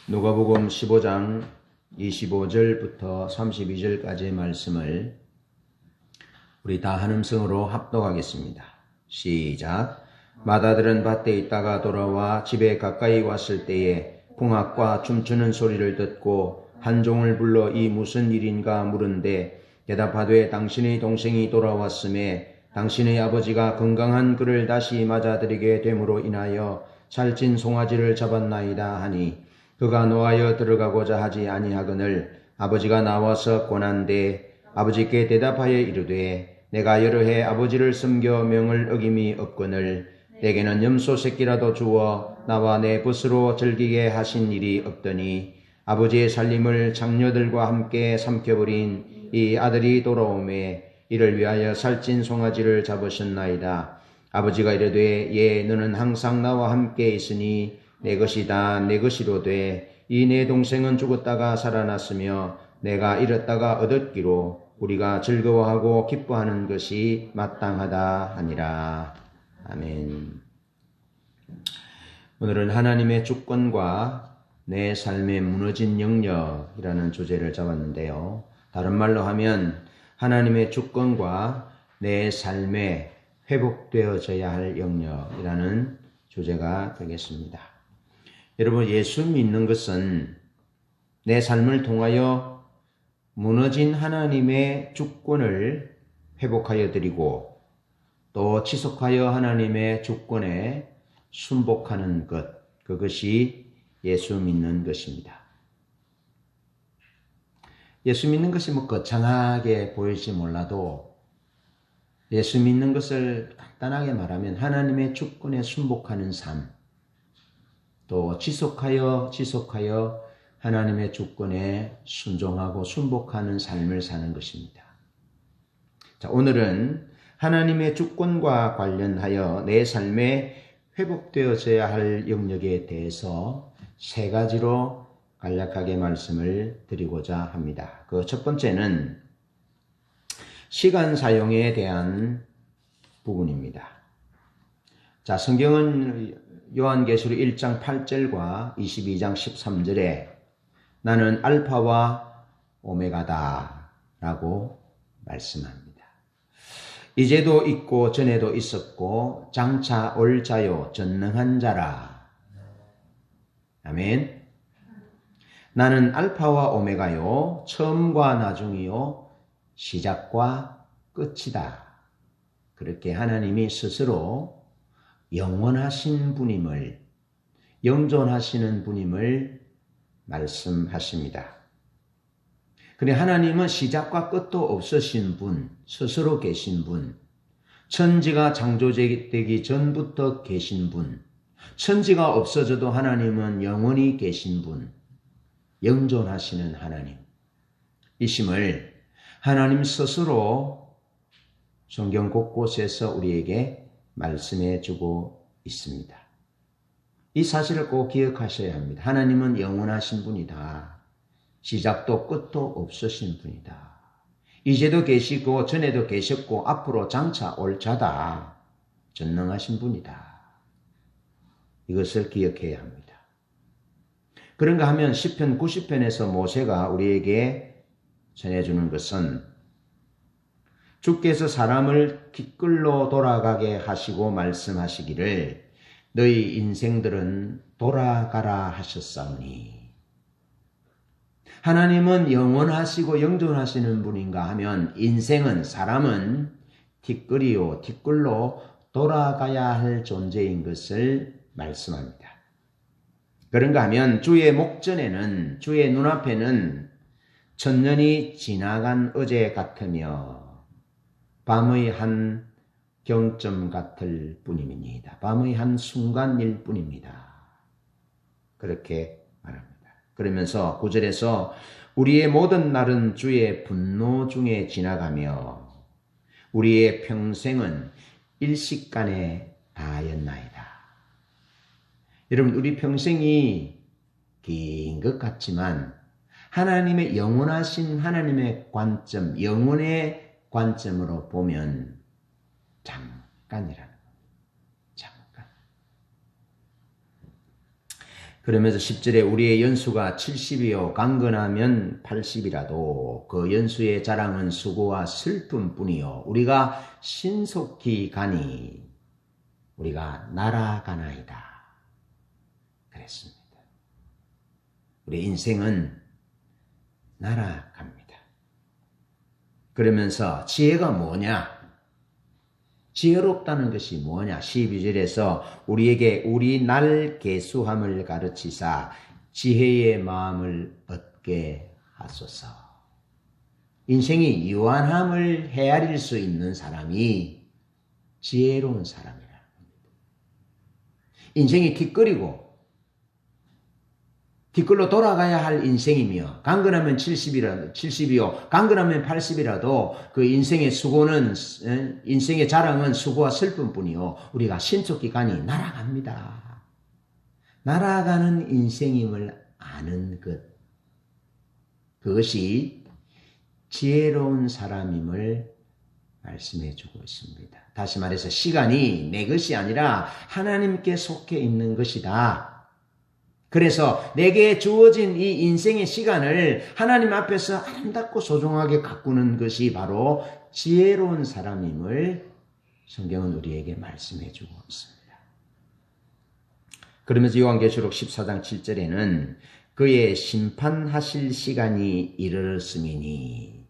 누가복음 15장 25절부터 32절까지의 말씀을 우리 다 한음성으로 합독하겠습니다. 시작. 마다들은 밭에 있다가 돌아와 집에 가까이 왔을 때에 풍악과 춤추는 소리를 듣고 한 종을 불러 이 무슨 일인가 물은데 대답하되 당신의 동생이 돌아왔음에 당신의 아버지가 건강한 그를 다시 맞아들이게 됨으로 인하여 살찐 송아지를 잡았나이다 하니 그가 노하여 들어가고자 하지 아니하거늘 아버지가 나와서 권한대 아버지께 대답하여 이르되 내가 여러 해 아버지를 섬겨 명을 어김이 없거늘 내게는 염소 새끼라도 주어 나와 내 벗으로 즐기게 하신 일이 없더니 아버지의 살림을 장녀들과 함께 삼켜버린 이 아들이 돌아오매 이를 위하여 살찐 송아지를 잡으셨나이다. 아버지가 이르되 예 너는 항상 나와 함께 있으니 내 것이 다 내 것이로되 이 내 동생은 죽었다가 살아났으며 내가 잃었다가 얻었기로 우리가 즐거워하고 기뻐하는 것이 마땅하다 하니라. 아멘. 오늘은 하나님의 주권과 내 삶의 무너진 영역이라는 주제를 잡았는데요. 다른 말로 하면 하나님의 주권과 내 삶에 회복되어져야 할 영역이라는 주제가 되겠습니다. 여러분, 예수 믿는 것은 내 삶을 통하여 무너진 하나님의 주권을 회복하여 드리고 또 지속하여 하나님의 주권에 순복하는 것, 그것이 예수 믿는 것입니다. 예수 믿는 것이 거창하게 보일지 몰라도 예수 믿는 것을 간단하게 말하면 하나님의 주권에 순복하는 삶, 또 지속하여 하나님의 주권에 순종하고 순복하는 삶을 사는 것입니다. 자, 오늘은 하나님의 주권과 관련하여 내 삶에 회복되어져야 할 영역에 대해서 세 가지로 간략하게 말씀을 드리고자 합니다. 그 첫 번째는 시간 사용에 대한 부분입니다. 자, 성경은 요한계시록 1장 8절과 22장 13절에 나는 알파와 오메가다 라고 말씀합니다. 이제도 있고 전에도 있었고 장차 올 자요 전능한 자라. 아멘. 나는 알파와 오메가요 처음과 나중이요 시작과 끝이다. 그렇게 하나님이 스스로 영원하신 분임을, 영존하시는 분임을 말씀하십니다. 그런데 하나님은 시작과 끝도 없으신 분, 스스로 계신 분, 천지가 창조되기 전부터 계신 분, 천지가 없어져도 하나님은 영원히 계신 분, 영존하시는 하나님, 이심을 하나님 스스로 성경 곳곳에서 우리에게 말씀해 주고 있습니다. 이 사실을 꼭 기억하셔야 합니다. 하나님은 영원하신 분이다. 시작도 끝도 없으신 분이다. 이제도 계시고 전에도 계셨고 앞으로 장차 올 자다. 전능하신 분이다. 이것을 기억해야 합니다. 그런가 하면 시편 90편에서 모세가 우리에게 전해주는 것은 주께서 사람을 길로 돌아가게 하시고 말씀하시기를 너희 인생들은 돌아가라 하셨사오니. 하나님은 영원하시고 영존하시는 분인가 하면 인생은, 사람은 뒷걸로 돌아가야 할 존재인 것을 말씀합니다. 그런가 하면 주의 목전에는, 주의 눈앞에는 천년이 지나간 어제 같으며 밤의 한 경점 같을 뿐입니다. 밤의 한 순간일 뿐입니다. 그렇게 말합니다. 그러면서 9절에서 우리의 모든 날은 주의 분노 중에 지나가며 우리의 평생은 일식간에 다하였나이다. 여러분, 우리 평생이 긴 것 같지만 하나님의 영원하신 하나님의 관점, 영원의 관점으로 보면 잠깐이라는 겁니다. 잠깐. 그러면서 10절에 우리의 연수가 70이요 강건하면 80이라도 그 연수의 자랑은 수고와 슬픔뿐이요 우리가 신속히 가니 우리가 날아가나이다 그랬습니다. 우리 인생은 날아갑니다. 그러면서 지혜가 뭐냐? 지혜롭다는 것이 뭐냐? 12절에서 우리에게 우리 날 계수함을 가르치사 지혜의 마음을 얻게 하소서. 인생이 유한함을 헤아릴 수 있는 사람이 지혜로운 사람이라는 겁니다. 인생이 뒷걸로 돌아가야 할 인생이며 강건하면 70이요 강건하면 80이라도 그 인생의 수고는 인생의 자랑은 수고와 슬픔뿐이요 우리가 신속히 가니 날아갑니다. 날아가는 인생임을 아는 것 그것이 지혜로운 사람임을 말씀해 주고 있습니다. 다시 말해서 시간이 내 것이 아니라 하나님께 속해 있는 것이다. 그래서 내게 주어진 이 인생의 시간을 하나님 앞에서 아름답고 소중하게 가꾸는 것이 바로 지혜로운 사람임을 성경은 우리에게 말씀해 주고 있습니다. 그러면서 요한계시록 14장 7절에는 그의 심판하실 시간이 이르렀음이니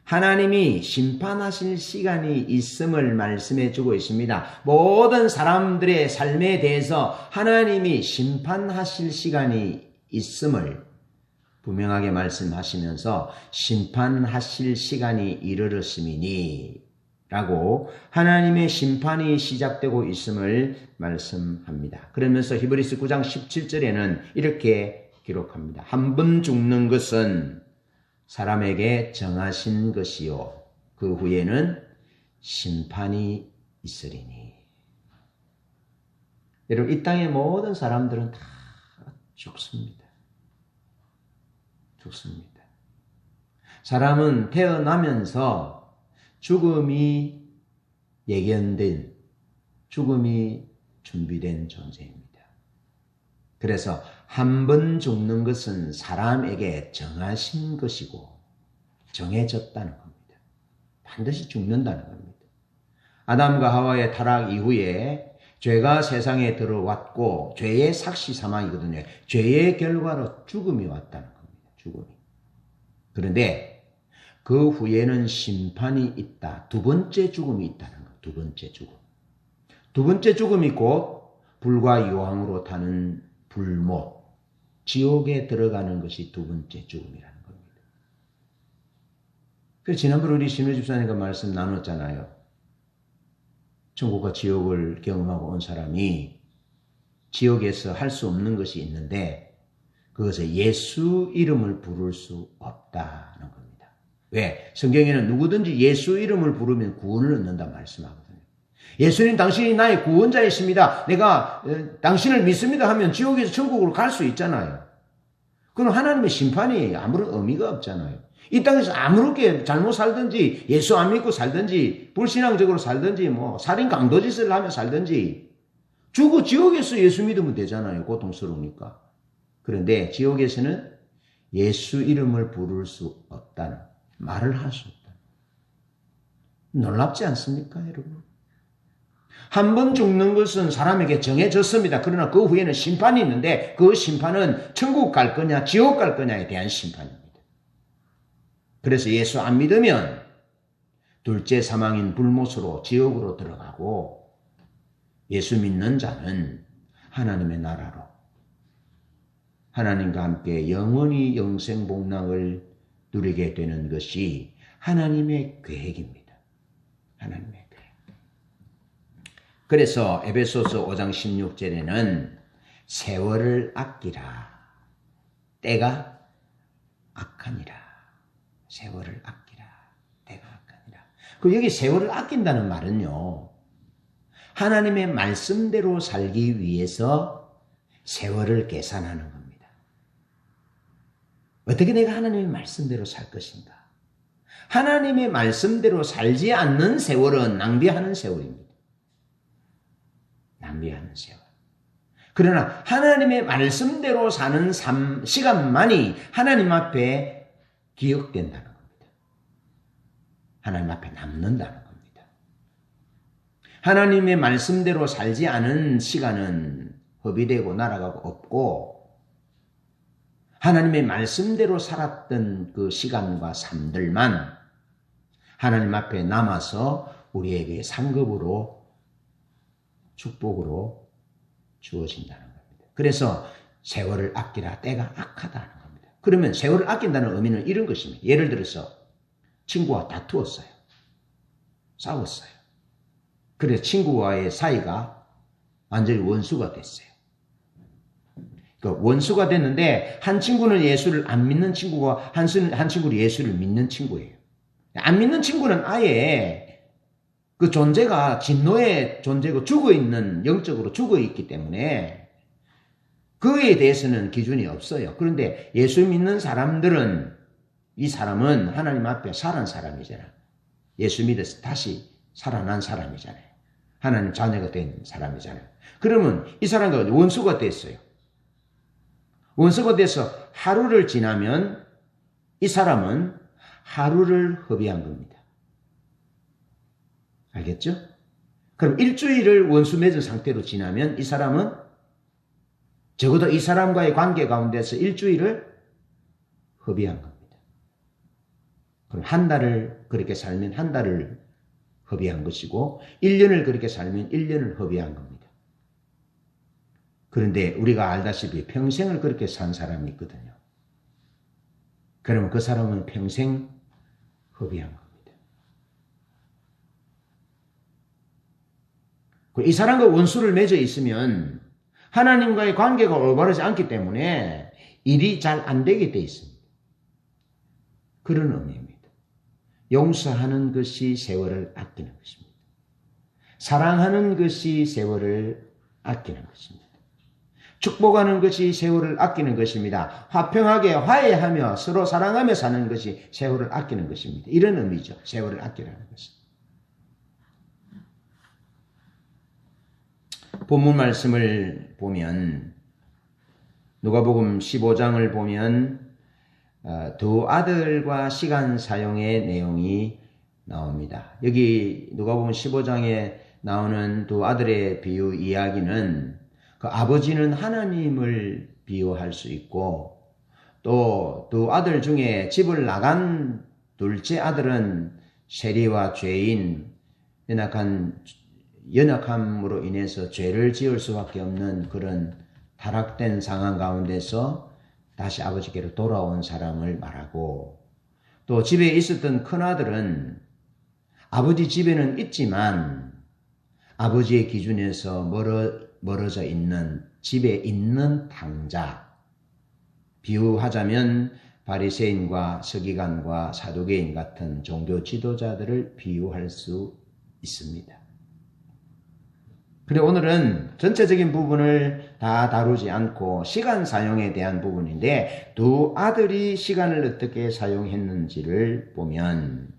하나님이 심판하실 시간이 있음을 말씀해 주고 있습니다. 모든 사람들의 삶에 대해서 하나님이 심판하실 시간이 있음을 분명하게 말씀하시면서 심판하실 시간이 이르렀음이니 라고 하나님의 심판이 시작되고 있음을 말씀합니다. 그러면서 히브리서 9장 17절에는 이렇게 기록합니다. 한 번 죽는 것은 사람에게 정하신 것이요 그 후에는 심판이 있으리니. 여러분 이 땅의 모든 사람들은 다 죽습니다. 사람은 태어나면서 죽음이 예견된 죽음이 준비된 존재입니다. 그래서 한 번 죽는 것은 사람에게 정하신 것이고 정해졌다는 겁니다. 반드시 죽는다는 겁니다. 아담과 하와의 타락 이후에 죄가 세상에 들어왔고 죄의 삭시 사망이거든요. 죄의 결과로 죽음이 왔다는 겁니다. 죽음이. 그런데 그 후에는 심판이 있다. 두 번째 죽음이 있다는 것. 두 번째 죽음. 두 번째 죽음이 곧 불과 유황으로 타는 불못, 지옥에 들어가는 것이 두 번째 죽음이라는 겁니다. 그래서 지난번에 우리 신우 집사님과 말씀 나눴잖아요. 천국과 지옥을 경험하고 온 사람이 지옥에서 할 수 없는 것이 있는데 그것을 예수 이름을 부를 수 없다는 겁니다. 왜? 성경에는 누구든지 예수 이름을 부르면 구원을 얻는다 말씀하거든요. 예수님 당신이 나의 구원자이십니다. 내가 당신을 믿습니다 하면 지옥에서 천국으로 갈 수 있잖아요. 그건 하나님의 심판이 아무런 의미가 없잖아요. 이 땅에서 아무렇게 잘못 살든지 예수 안 믿고 살든지 불신앙적으로 살든지 뭐 살인 강도짓을 하며 살든지 죽고 지옥에서 예수 믿으면 되잖아요. 고통스러우니까. 그런데 지옥에서는 예수 이름을 부를 수 없다는 말을 할 수 없다. 놀랍지 않습니까 여러분? 한 번 죽는 것은 사람에게 정해졌습니다. 그러나 그 후에는 심판이 있는데 그 심판은 천국 갈 거냐 지옥 갈 거냐에 대한 심판입니다. 그래서 예수 안 믿으면 둘째 사망인 불못으로 지옥으로 들어가고 예수 믿는 자는 하나님의 나라로 하나님과 함께 영원히 영생복락을 누리게 되는 것이 하나님의 계획입니다. 하나님의 계획. 그래서 에베소서 5장 16절에는 세월을 아끼라. 때가 악하니라. 세월을 아끼라. 때가 악하니라. 그 여기 세월을 아낀다는 말은요. 하나님의 말씀대로 살기 위해서 세월을 계산하는 겁니다. 어떻게 내가 하나님의 말씀대로 살 것인가? 하나님의 말씀대로 살지 않는 세월은 낭비하는 세월입니다. 낭비하는 세월. 그러나 하나님의 말씀대로 사는 시간만이 하나님 앞에 기억된다는 겁니다. 하나님 앞에 남는다는 겁니다. 하나님의 말씀대로 살지 않은 시간은 허비되고 날아가고 없고, 하나님의 말씀대로 살았던 그 시간과 삶들만 하나님 앞에 남아서 우리에게 상급으로, 축복으로 주어진다는 겁니다. 그래서 세월을 아끼라, 때가 악하다는 겁니다. 그러면 세월을 아낀다는 의미는 이런 것입니다. 예를 들어서 친구와 다투었어요. 싸웠어요. 그래서 친구와의 사이가 완전히 원수가 됐어요. 그 원수가 됐는데 한 친구는 예수를 안 믿는 친구고 한 친구는 예수를 믿는 친구예요. 안 믿는 친구는 아예 그 존재가 진노의 존재고 죽어있는, 영적으로 죽어있기 때문에 그에 대해서는 기준이 없어요. 그런데 예수 믿는 사람들은, 이 사람은 하나님 앞에 살아난 사람이잖아요. 예수 믿어서 다시 살아난 사람이잖아요. 하나님 자녀가 된 사람이잖아요. 그러면 이 사람과 원수가 됐어요. 원수가 돼서 하루를 지나면 이 사람은 하루를 허비한 겁니다. 알겠죠? 그럼 일주일을 원수 맺은 상태로 지나면 이 사람은 적어도 이 사람과의 관계 가운데서 일주일을 허비한 겁니다. 그럼 한 달을 그렇게 살면 한 달을 허비한 것이고 1년을 그렇게 살면 1년을 허비한 겁니다. 그런데 우리가 알다시피 평생을 그렇게 산 사람이 있거든요. 그러면 그 사람은 평생 허비한 겁니다. 이 사람과 원수를 맺어 있으면 하나님과의 관계가 올바르지 않기 때문에 일이 잘 안 되게 돼 있습니다. 그런 의미입니다. 용서하는 것이 세월을 아끼는 것입니다. 사랑하는 것이 세월을 아끼는 것입니다. 축복하는 것이 세월을 아끼는 것입니다. 화평하게 화해하며 서로 사랑하며 사는 것이 세월을 아끼는 것입니다. 이런 의미죠. 세월을 아끼라는 것은. 본문 말씀을 보면 누가복음 15장을 보면 두 아들과 시간 사용의 내용이 나옵니다. 여기 누가복음 15장에 나오는 두 아들의 비유 이야기는 그 아버지는 하나님을 비유할 수 있고 또 두 아들 중에 집을 나간 둘째 아들은 세리와 죄인, 연약함으로 인해서 죄를 지을 수밖에 없는 그런 타락된 상황 가운데서 다시 아버지께로 돌아온 사람을 말하고, 또 집에 있었던 큰아들은 아버지 집에는 있지만 아버지의 기준에서 멀어져 있는 집에 있는 탕자, 비유하자면 바리새인과 서기관과 사두개인 같은 종교 지도자들을 비유할 수 있습니다. 그래 오늘은 전체적인 부분을 다 다루지 않고 시간 사용에 대한 부분인데 두 아들이 시간을 어떻게 사용했는지를 보면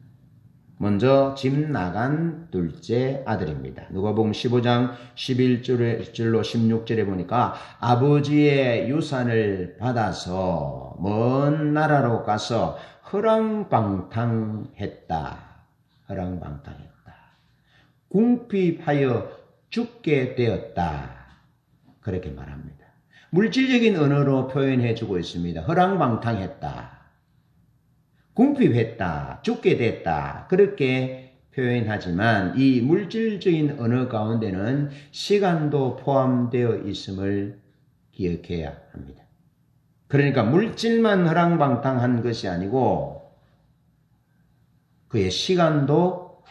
먼저 집 나간 둘째 아들입니다. 누가복음 15장 11절로 16절에 보니까 아버지의 유산을 받아서 먼 나라로 가서 허랑방탕했다. 궁핍하여 죽게 되었다. 그렇게 말합니다. 물질적인 언어로 표현해주고 있습니다. 허랑방탕했다. 궁핍했다. 죽게 됐다. 그렇게 표현하지만 이 물질적인 언어 가운데는 시간도 포함되어 있음을 기억해야 합니다. 그러니까 물질만 허랑방탕한 것이 아니고 그의 시간도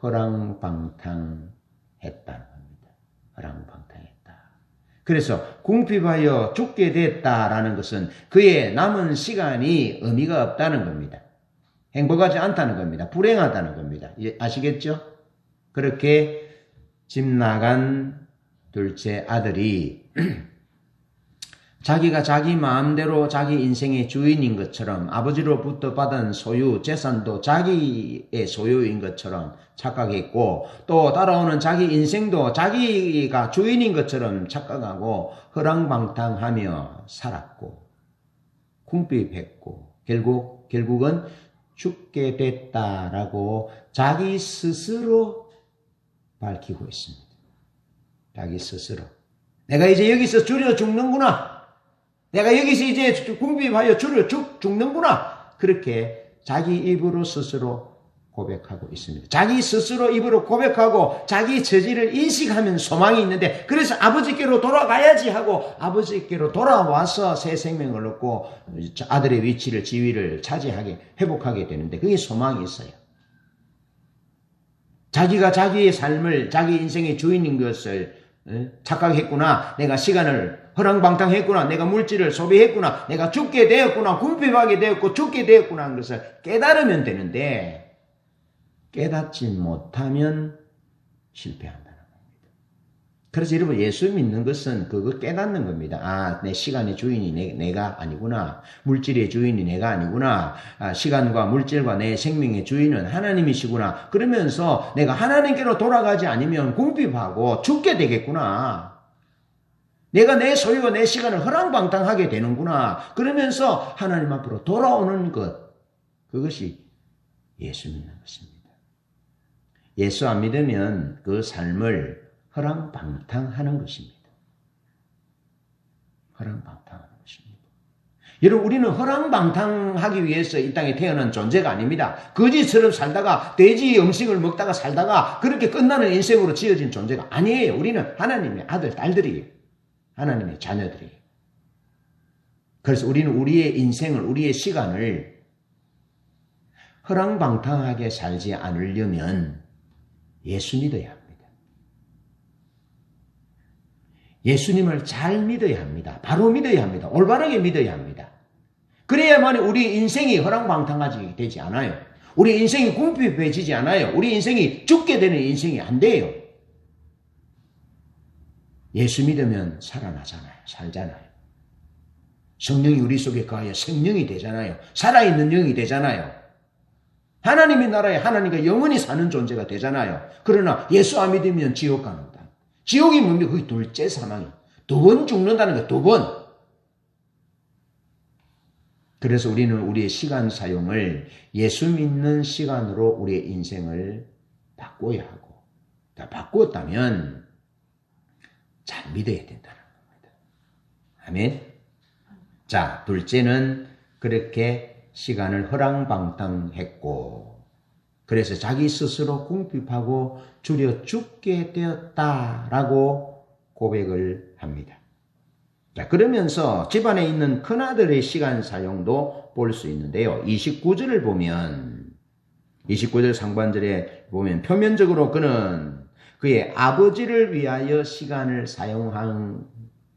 허랑방탕했다는 겁니다. 허랑방탕했다. 그래서 궁핍하여 죽게 됐다라는 것은 그의 남은 시간이 의미가 없다는 겁니다. 행복하지 않다는 겁니다. 불행하다는 겁니다. 아시겠죠? 그렇게 집 나간 둘째 아들이 자기가 자기 마음대로 자기 인생의 주인인 것처럼 아버지로부터 받은 소유, 재산도 자기의 소유인 것처럼 착각했고 또 따라오는 자기 인생도 자기가 주인인 것처럼 착각하고 허랑방탕하며 살았고 궁핍했고 결국은 죽게 됐다라고 자기 스스로 밝히고 있습니다. 자기 스스로. 내가 이제 여기서 줄여 죽는구나. 내가 여기서 이제 궁핍하여 줄여 죽는구나. 그렇게 자기 입으로 스스로 고백하고 있습니다. 자기 스스로 입으로 고백하고 자기 처지를 인식하면 소망이 있는데 그래서 아버지께로 돌아가야지 하고 아버지께로 돌아와서 새 생명을 얻고 아들의 위치를 지위를 차지하게 회복하게 되는데 그게 소망이 있어요. 자기가 자기의 삶을 자기 인생의 주인인 것을 착각했구나. 내가 시간을 허랑방탕했구나. 내가 물질을 소비했구나. 내가 죽게 되었구나. 궁핍하게 되었고 죽게 되었구나 하는 것을 깨달으면 되는데 깨닫지 못하면 실패한다는 겁니다. 그래서 여러분 예수 믿는 것은 그거 깨닫는 겁니다. 아, 내 시간의 주인이 내가 아니구나. 물질의 주인이 내가 아니구나. 시간과 물질과 내 생명의 주인은 하나님이시구나. 그러면서 내가 하나님께로 돌아가지 않으면 궁핍하고 죽게 되겠구나. 내가 내 소유와 내 시간을 허랑방탕하게 되는구나. 그러면서 하나님 앞으로 돌아오는 것. 그것이 예수 믿는 것입니다. 예수 안 믿으면 그 삶을 허랑방탕하는 것입니다. 허랑방탕하는 것입니다. 여러분 우리는 허랑방탕하기 위해서 이 땅에 태어난 존재가 아닙니다. 거지처럼 살다가 돼지 음식을 먹다가 살다가 그렇게 끝나는 인생으로 지어진 존재가 아니에요. 우리는 하나님의 아들, 딸들이에요. 하나님의 자녀들이에요. 그래서 우리는 우리의 인생을, 우리의 시간을 허랑방탕하게 살지 않으려면 예수 믿어야 합니다. 예수님을 잘 믿어야 합니다. 바로 믿어야 합니다. 올바르게 믿어야 합니다. 그래야만 우리 인생이 허랑방탕하지 되지 않아요. 우리 인생이 궁핍해지지 않아요. 우리 인생이 죽게 되는 인생이 안 돼요. 예수 믿으면 살아나잖아요. 살잖아요. 성령이 우리 속에 거하여 생명이 되잖아요. 살아있는 영이 되잖아요. 하나님의 나라에 하나님과 영원히 사는 존재가 되잖아요. 그러나 예수 안 믿으면 지옥 가는다. 지옥이 뭡니까? 그게 둘째 사망이에요. 2번 죽는다는 거 2번. 그래서 우리는 우리의 시간 사용을 예수 믿는 시간으로 우리의 인생을 바꿔야 하고 바꾸었다면 잘 믿어야 된다는 겁니다. 아멘. 자, 둘째는 그렇게 시간을 허랑방탕했고 그래서 자기 스스로 궁핍하고 줄여 죽게 되었다라고 고백을 합니다. 자, 그러면서 집안에 있는 큰아들의 시간 사용도 볼 수 있는데요. 29절을 보면 29절 상반절에 보면 표면적으로 그는 그의 아버지를 위하여 시간을 사용한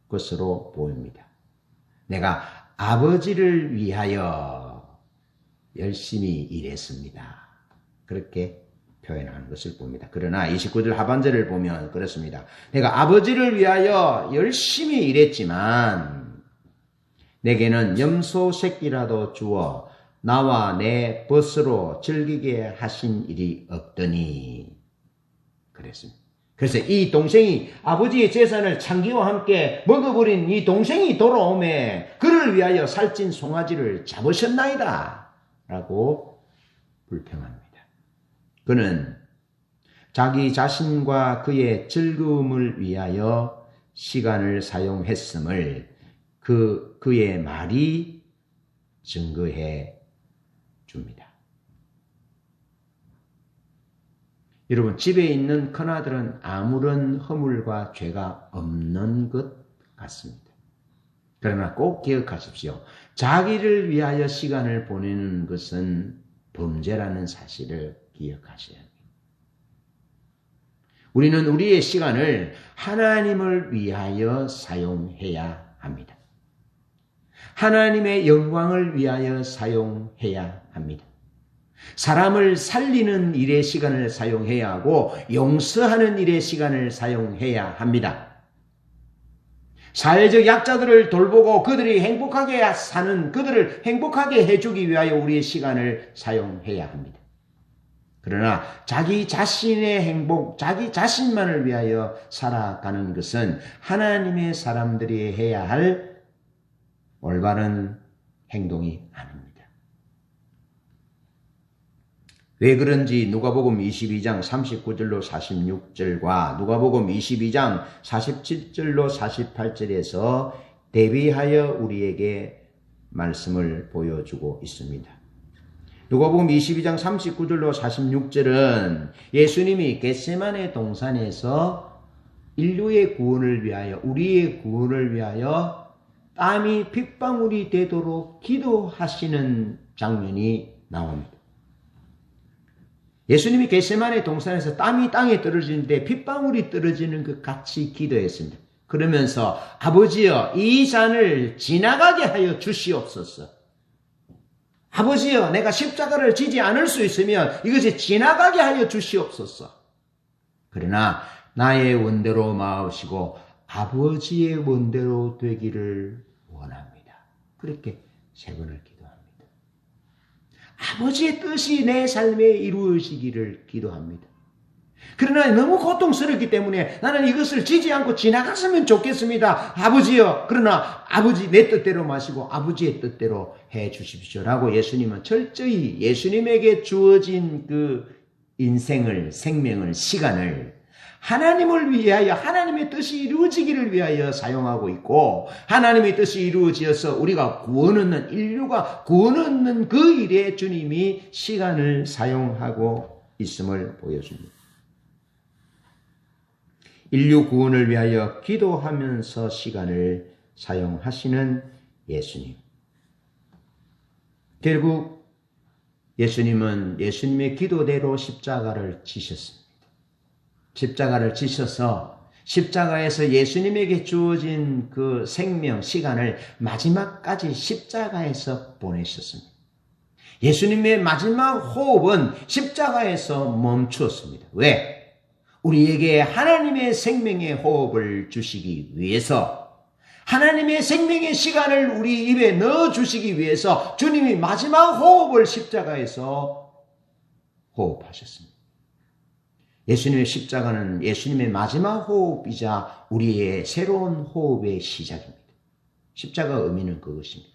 것으로 보입니다. 내가 아버지를 위하여 열심히 일했습니다. 그렇게 표현하는 것을 봅니다. 그러나 29절 하반절을 보면 그렇습니다. 내가 아버지를 위하여 열심히 일했지만 내게는 염소 새끼라도 주어 나와 내 벗으로 즐기게 하신 일이 없더니 그랬습니다. 그래서 이 동생이 아버지의 재산을 창기와 함께 먹어버린 이 동생이 돌아오매 그를 위하여 살찐 송아지를 잡으셨나이다 라고 불평합니다. 그는 자기 자신과 그의 즐거움을 위하여 시간을 사용했음을 그의 말이 증거해 줍니다. 여러분, 집에 있는 큰아들은 아무런 허물과 죄가 없는 것 같습니다. 그러나 꼭 기억하십시오. 자기를 위하여 시간을 보내는 것은 범죄라는 사실을 기억하셔야 합니다. 우리는 우리의 시간을 하나님을 위하여 사용해야 합니다. 하나님의 영광을 위하여 사용해야 합니다. 사람을 살리는 일에 시간을 사용해야 하고 용서하는 일에 시간을 사용해야 합니다. 사회적 약자들을 돌보고 그들이 행복하게 사는, 그들을 행복하게 해주기 위하여 우리의 시간을 사용해야 합니다. 그러나 자기 자신의 행복, 자기 자신만을 위하여 살아가는 것은 하나님의 사람들이 해야 할 올바른 행동이 아닙니다. 왜 그런지 누가복음 22장 39절로 46절과 누가복음 22장 47절로 48절에서 대비하여 우리에게 말씀을 보여주고 있습니다. 누가복음 22장 39절로 46절은 예수님이 겟세마네 동산에서 인류의 구원을 위하여, 우리의 구원을 위하여 땀이 핏방울이 되도록 기도하시는 장면이 나옵니다. 예수님이 겟세마네 동산에서 땀이 땅에 떨어지는데 핏방울이 떨어지는 것 같이 기도했습니다. 그러면서 아버지여, 이 잔을 지나가게 하여 주시옵소서. 아버지여, 내가 십자가를 지지 않을 수 있으면 이것이 지나가게 하여 주시옵소서. 그러나 나의 원대로 마으시고 아버지의 원대로 되기를 원합니다. 그렇게 3번을 기도합니다. 아버지의 뜻이 내 삶에 이루어지기를 기도합니다. 그러나 너무 고통스럽기 때문에 나는 이것을 지지 않고 지나갔으면 좋겠습니다. 아버지여, 그러나 아버지 내 뜻대로 마시고 아버지의 뜻대로 해 주십시오라고 예수님은 철저히 예수님에게 주어진 그 인생을, 생명을, 시간을 하나님을 위하여, 하나님의 뜻이 이루어지기를 위하여 사용하고 있고, 하나님의 뜻이 이루어지어서 우리가 구원 얻는, 인류가 구원 얻는 그 일에 주님이 시간을 사용하고 있음을 보여줍니다. 인류 구원을 위하여 기도하면서 시간을 사용하시는 예수님. 결국 예수님은 예수님의 기도대로 십자가를 지셨습니다. 십자가를 지셔서 십자가에서 예수님에게 주어진 그 생명, 시간을 마지막까지 십자가에서 보내셨습니다. 예수님의 마지막 호흡은 십자가에서 멈추었습니다. 왜? 우리에게 하나님의 생명의 호흡을 주시기 위해서, 하나님의 생명의 시간을 우리 입에 넣어주시기 위해서 주님이 마지막 호흡을 십자가에서 호흡하셨습니다. 예수님의 십자가는 예수님의 마지막 호흡이자 우리의 새로운 호흡의 시작입니다. 십자가 의미는 그것입니다.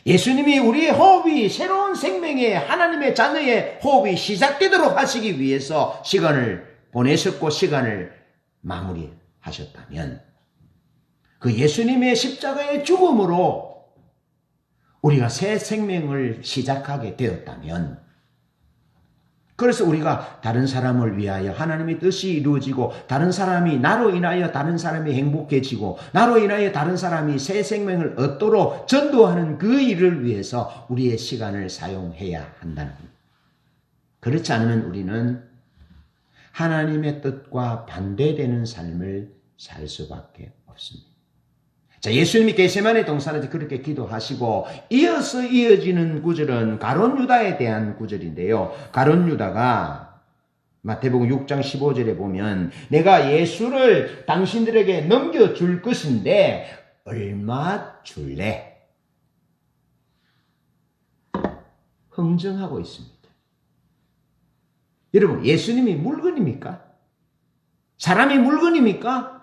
예수님이 우리의 호흡이 새로운 생명의 하나님의 자녀의 호흡이 시작되도록 하시기 위해서 시간을 보내셨고 시간을 마무리하셨다면, 그 예수님의 십자가의 죽음으로 우리가 새 생명을 시작하게 되었다면, 그래서 우리가 다른 사람을 위하여 하나님의 뜻이 이루어지고, 다른 사람이 나로 인하여 다른 사람이 행복해지고, 나로 인하여 다른 사람이 새 생명을 얻도록 전도하는 그 일을 위해서 우리의 시간을 사용해야 한다는 겁니다. 그렇지 않으면 우리는 하나님의 뜻과 반대되는 삶을 살 수밖에 없습니다. 자, 예수님이 겟세마네 동산에서 그렇게 기도하시고 이어서 이어지는 구절은 가룟 유다에 대한 구절인데요. 가룟 유다가 마태복음 6장 15절에 보면 내가 예수를 당신들에게 넘겨줄 것인데 얼마 줄래? 흥정하고 있습니다. 여러분, 예수님이 물건입니까? 사람이 물건입니까?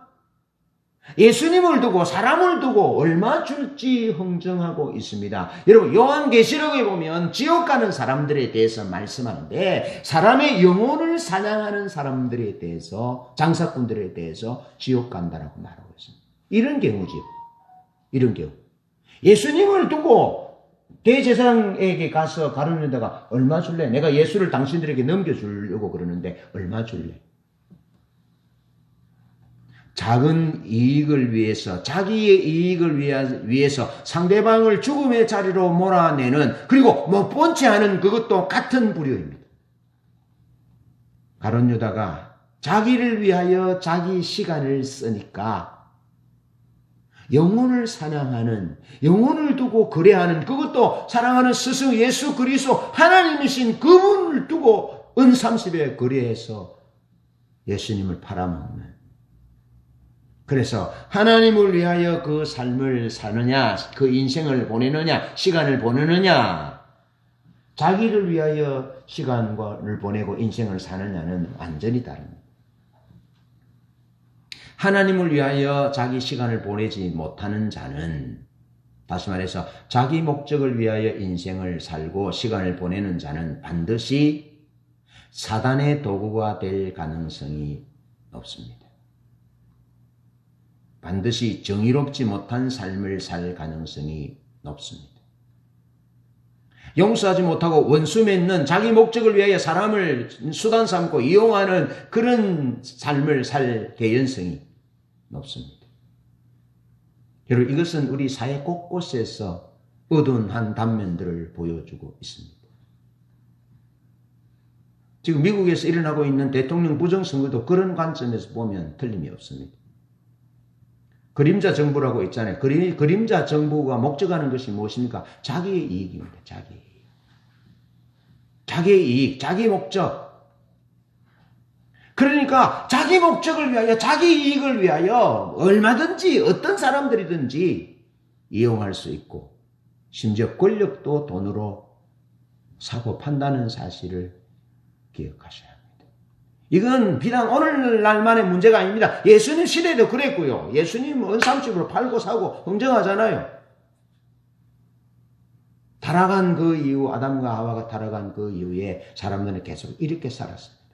예수님을 두고 사람을 두고 얼마 줄지 흥정하고 있습니다. 여러분, 요한계시록에 보면 지옥 가는 사람들에 대해서 말씀하는데 사람의 영혼을 사냥하는 사람들에 대해서, 장사꾼들에 대해서 지옥 간다라고 말하고 있습니다. 이런 경우지요. 이런 경우. 예수님을 두고 대제사장에게 가서 가룟 유다가 얼마 줄래? 내가 예수를 당신들에게 넘겨주려고 그러는데 얼마 줄래? 작은 이익을 위해서, 자기의 이익을 위해서 상대방을 죽음의 자리로 몰아내는, 그리고 못 본 채 하는 그것도 같은 불효입니다. 가룟 유다가 자기를 위하여 자기 시간을 쓰니까 영혼을 사냥하는, 영혼을 두고 거래하는, 그것도 사랑하는 스승 예수 그리스도 하나님이신 그분을 두고 은 30에 거래해서 예수님을 팔아먹는 그래서 하나님을 위하여 그 삶을 사느냐, 그 인생을 보내느냐, 시간을 보내느냐, 자기를 위하여 시간을 보내고 인생을 사느냐는 완전히 다릅니다. 하나님을 위하여 자기 시간을 보내지 못하는 자는, 다시 말해서 자기 목적을 위하여 인생을 살고 시간을 보내는 자는 반드시 사단의 도구가 될 가능성이 높습니다. 반드시 정의롭지 못한 삶을 살 가능성이 높습니다. 용서하지 못하고 원수 맺는, 자기 목적을 위하여 사람을 수단 삼고 이용하는 그런 삶을 살 개연성이 높습니다. 여러분, 이것은 우리 사회 곳곳에서 어두운 한 단면들을 보여주고 있습니다. 지금 미국에서 일어나고 있는 대통령 부정선거도 그런 관점에서 보면 틀림이 없습니다. 그림자 정부라고 있잖아요. 그림자 정부가 목적하는 것이 무엇입니까? 자기의 이익입니다. 자기의 이익. 자기의 이익, 자기 목적. 그러니까 자기 목적을 위하여, 자기 이익을 위하여 얼마든지 어떤 사람들이든지 이용할 수 있고, 심지어 권력도 돈으로 사고 판다는 사실을 기억하셔야 합니다. 이건 비단 오늘날만의 문제가 아닙니다. 예수님 시대도 그랬고요. 예수님 은삼집으로 팔고 사고 흥정하잖아요. 타락한 그 이후, 아담과 하와가 타락한 그 이후에 사람들은 계속 이렇게 살았습니다.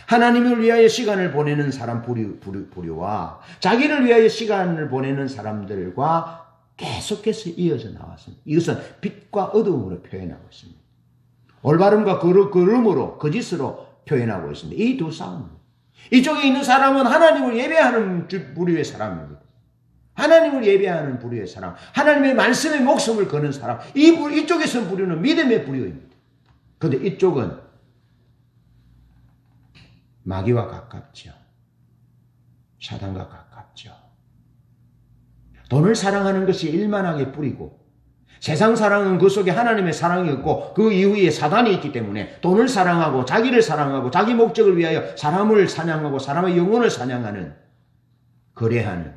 하나님을 위하여 시간을 보내는 사람 부류와 자기를 위하여 시간을 보내는 사람들과 계속해서 이어져 나왔습니다. 이것은 빛과 어둠으로 표현하고 있습니다. 올바름과 거름으로, 거짓으로 표현하고 있습니다. 이 두 싸움. 이쪽에 있는 사람은 하나님을 예배하는 부류의 사람입니다. 하나님을 예배하는 부류의 사람, 하나님의 말씀에 목숨을 거는 사람, 이쪽에서 부류는 믿음의 부류입니다. 그런데 이쪽은 마귀와 가깝죠. 사단과 가깝죠. 돈을 사랑하는 것이 일만하게 뿌리고, 세상 사랑은 그 속에 하나님의 사랑이 없고 그 이후에 사단이 있기 때문에 돈을 사랑하고 자기를 사랑하고 자기 목적을 위하여 사람을 사냥하고 사람의 영혼을 사냥하는, 거래하는,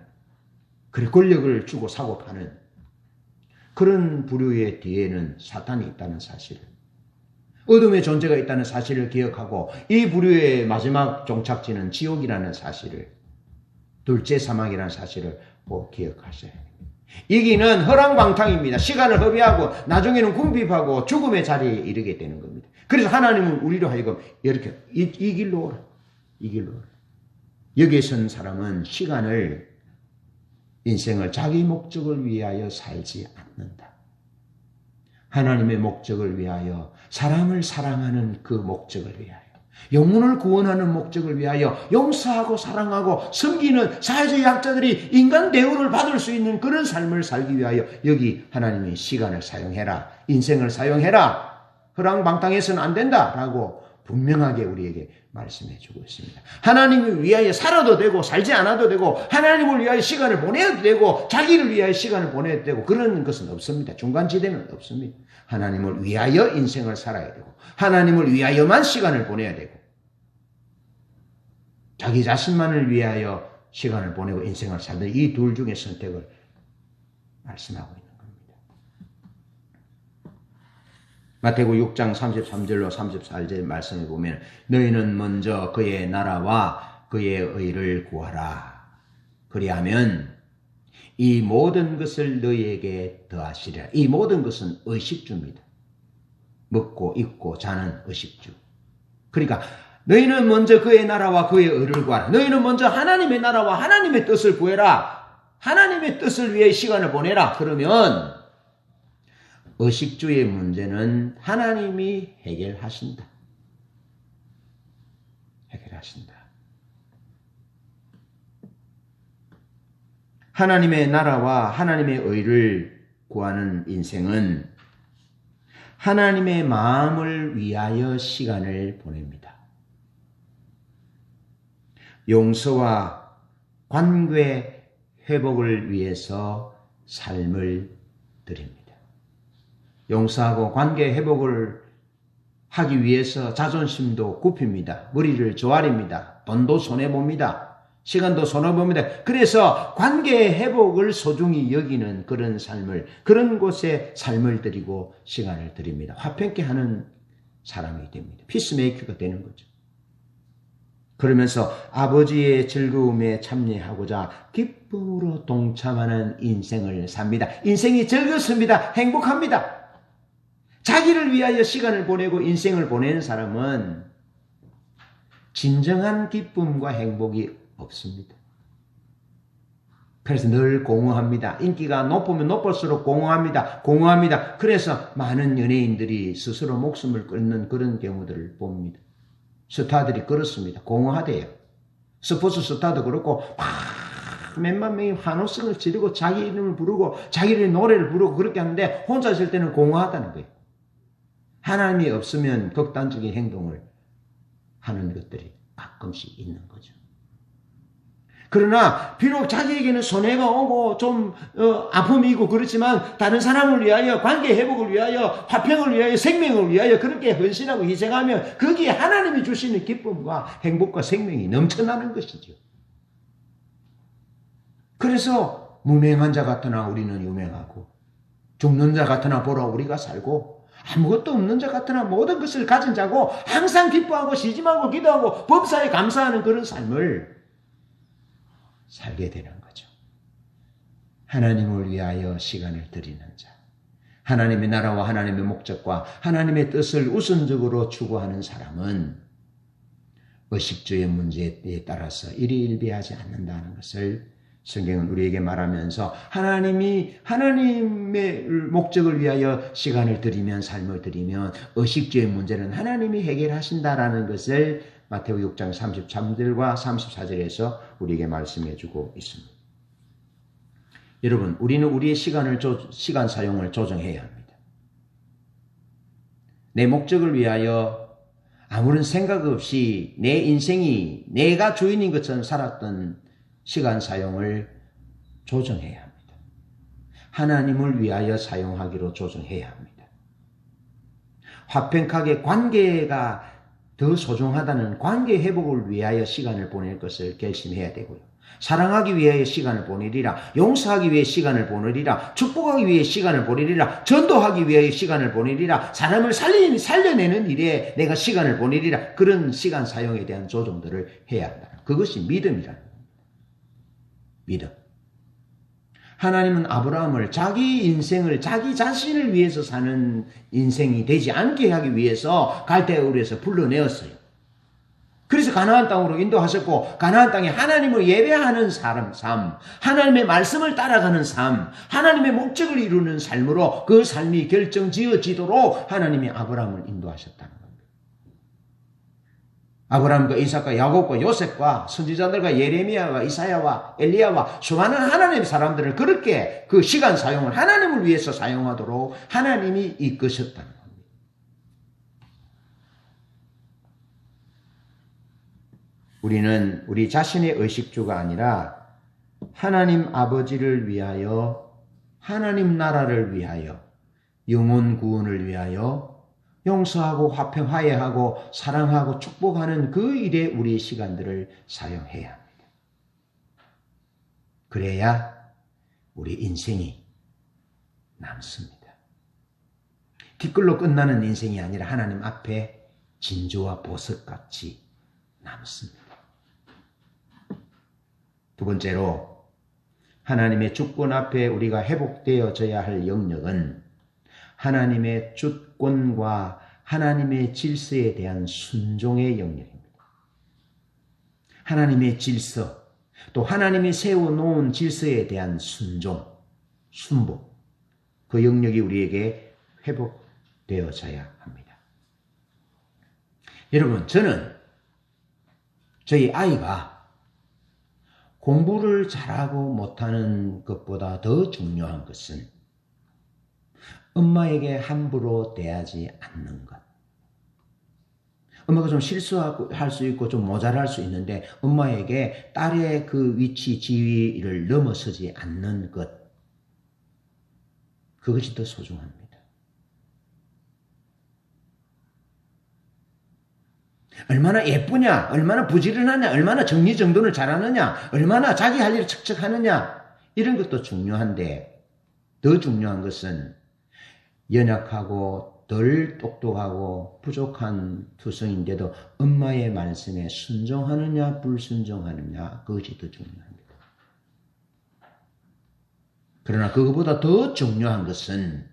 그리고 권력을 주고 사고 파는 그런 부류의 뒤에는 사탄이 있다는 사실을, 어둠의 존재가 있다는 사실을 기억하고, 이 부류의 마지막 종착지는 지옥이라는 사실을, 둘째 사망이라는 사실을 꼭 기억하셔야 합니다. 이기는 허랑방탕입니다. 시간을 허비하고 나중에는 궁핍하고 죽음의 자리에 이르게 되는 겁니다. 그래서 하나님은 우리로 하여금 이렇게 이 길로 오라, 이 길로 오라. 여기에 선 사람은 시간을, 인생을 자기 목적을 위하여 살지 않는다. 하나님의 목적을 위하여, 사람을 사랑하는 그 목적을 위하여, 영혼을 구원하는 목적을 위하여 용서하고 사랑하고 섬기는 사회적 약자들이 인간 대우를 받을 수 있는 그런 삶을 살기 위하여 여기 하나님의 시간을 사용해라, 인생을 사용해라, 허랑방탕해서는 안 된다라고 분명하게 우리에게 말씀해 주고 있습니다. 하나님을 위하여 살아도 되고 살지 않아도 되고, 하나님을 위하여 시간을 보내도 되고 자기를 위하여 시간을 보내도 되고, 그런 것은 없습니다. 중간지대는 없습니다. 하나님을 위하여 인생을 살아야 되고, 하나님을 위하여만 시간을 보내야 되고, 자기 자신만을 위하여 시간을 보내고 인생을 살는 이 둘 중에 선택을 말씀하고 있는 겁니다. 마태복음 6장 33절로 34절 말씀에 보면, 너희는 먼저 그의 나라와 그의 의를 구하라. 그리하면 이 모든 것을 너희에게 더하시리라. 이 모든 것은 의식주입니다. 먹고 입고 자는 의식주. 그러니까 너희는 먼저 그의 나라와 그의 의를 구하라. 너희는 먼저 하나님의 나라와 하나님의 뜻을 구해라. 하나님의 뜻을 위해 시간을 보내라. 그러면 의식주의 문제는 하나님이 해결하신다. 해결하신다. 하나님의 나라와 하나님의 의를 구하는 인생은 하나님의 마음을 위하여 시간을 보냅니다. 용서와 관계 회복을 위해서 삶을 드립니다. 용서하고 관계 회복을 하기 위해서 자존심도 굽힙니다. 머리를 조아립니다. 돈도 손해봅니다. 시간도 손해봅니다. 그래서 관계 회복을 소중히 여기는 그런 삶을, 그런 곳에 삶을 드리고 시간을 드립니다. 화평케 하는 사람이 됩니다. 피스메이커가 되는 거죠. 그러면서 아버지의 즐거움에 참여하고자 기쁨으로 동참하는 인생을 삽니다. 인생이 즐겁습니다. 행복합니다. 자기를 위하여 시간을 보내고 인생을 보내는 사람은 진정한 기쁨과 행복이 없습니다. 그래서 늘 공허합니다. 인기가 높으면 높을수록 공허합니다. 그래서 많은 연예인들이 스스로 목숨을 끊는 그런 경우들을 봅니다. 스타들이 그렇습니다. 공허하대요. 스포츠 스타도 그렇고 몇만 명이 환호성을 지르고 자기 이름을 부르고 자기의 노래를 부르고 그렇게 하는데 혼자 있을 때는 공허하다는 거예요. 하나님이 없으면 극단적인 행동을 하는 것들이 가끔씩 있는 거죠. 그러나 비록 자기에게는 손해가 오고 좀 아픔이 있고 그렇지만 다른 사람을 위하여, 관계 회복을 위하여, 화평을 위하여, 생명을 위하여 그렇게 헌신하고 희생하면 거기에 하나님이 주시는 기쁨과 행복과 생명이 넘쳐나는 것이죠. 그래서 무명한 자 같으나 우리는 유명하고 죽는 자 같으나 보라 우리가 살고 아무것도 없는 자 같으나 모든 것을 가진 자고 항상 기뻐하고 쉬지 말고 기도하고 범사에 감사하는 그런 삶을 살게 되는 거죠. 하나님을 위하여 시간을 드리는 자, 하나님의 나라와 하나님의 목적과 하나님의 뜻을 우선적으로 추구하는 사람은 의식주의 문제에 따라서 일희일비하지 않는다는 것을 성경은 우리에게 말하면서 하나님의 목적을 위하여 시간을 드리면, 삶을 드리면 의식주의 문제는 하나님이 해결하신다라는 것을 마태복음 6장 33절과 34절에서 우리에게 말씀해 주고 있습니다. 여러분, 우리는 우리의 시간 사용을 조정해야 합니다. 내 목적을 위하여 아무런 생각 없이 내 인생이 내가 주인인 것처럼 살았던 시간 사용을 조정해야 합니다. 하나님을 위하여 사용하기로 조정해야 합니다. 화평하게 관계가 더 소중하다는 관계 회복을 위하여 시간을 보낼 것을 결심해야 되고요. 사랑하기 위하여 시간을 보내리라. 용서하기 위해 시간을 보내리라. 축복하기 위해 시간을 보내리라. 전도하기 위하여 시간을 보내리라. 사람을 살려내는 일에 내가 시간을 보내리라. 그런 시간 사용에 대한 조정들을 해야 한다. 그것이 믿음이라는 겁니다. 믿음. 하나님은 아브라함을 자기 인생을 자기 자신을 위해서 사는 인생이 되지 않게 하기 위해서 갈대아우르에서 불러내었어요. 그래서 가나안 땅으로 인도하셨고 가나안 땅에 하나님을 예배하는 삶, 하나님의 말씀을 따라가는 삶, 하나님의 목적을 이루는 삶으로 그 삶이 결정지어지도록 하나님이 아브라함을 인도하셨다는 겁니다. 아브라함과 이삭과 야곱과 요셉과 선지자들과 예레미야와 이사야와 엘리야와 수많은 하나님의 사람들을 그렇게 그 시간 사용을 하나님을 위해서 사용하도록 하나님이 이끄셨다는 겁니다. 우리는 우리 자신의 의식주가 아니라 하나님 아버지를 위하여, 하나님 나라를 위하여, 영혼 구원을 위하여 용서하고 화평, 화해하고 사랑하고 축복하는 그 일에 우리의 시간들을 사용해야 합니다. 그래야 우리 인생이 남습니다. 뒷글로 끝나는 인생이 아니라 하나님 앞에 진주와 보석같이 남습니다. 두 번째로 하나님의 주권 앞에 우리가 회복되어져야 할 영역은 하나님의 주권과 하나님의 질서에 대한 순종의 영역입니다. 하나님의 질서, 또 하나님이 세워놓은 질서에 대한 순종, 순복, 그 영역이 우리에게 회복되어져야 합니다. 여러분, 저는 저희 아이가 공부를 잘하고 못하는 것보다 더 중요한 것은 엄마에게 함부로 대하지 않는 것. 엄마가 좀 실수할 수 있고 좀 모자랄 수 있는데 엄마에게 딸의 그 위치, 지위를 넘어서지 않는 것. 그것이 더 소중합니다. 얼마나 예쁘냐, 얼마나 부지런하냐, 얼마나 정리정돈을 잘하느냐, 얼마나 자기 할 일을 척척 하느냐, 이런 것도 중요한데 더 중요한 것은 연약하고 덜 똑똑하고 부족한 투성인데도 엄마의 말씀에 순종하느냐 불순종하느냐, 그것이 더 중요합니다. 그러나 그것보다 더 중요한 것은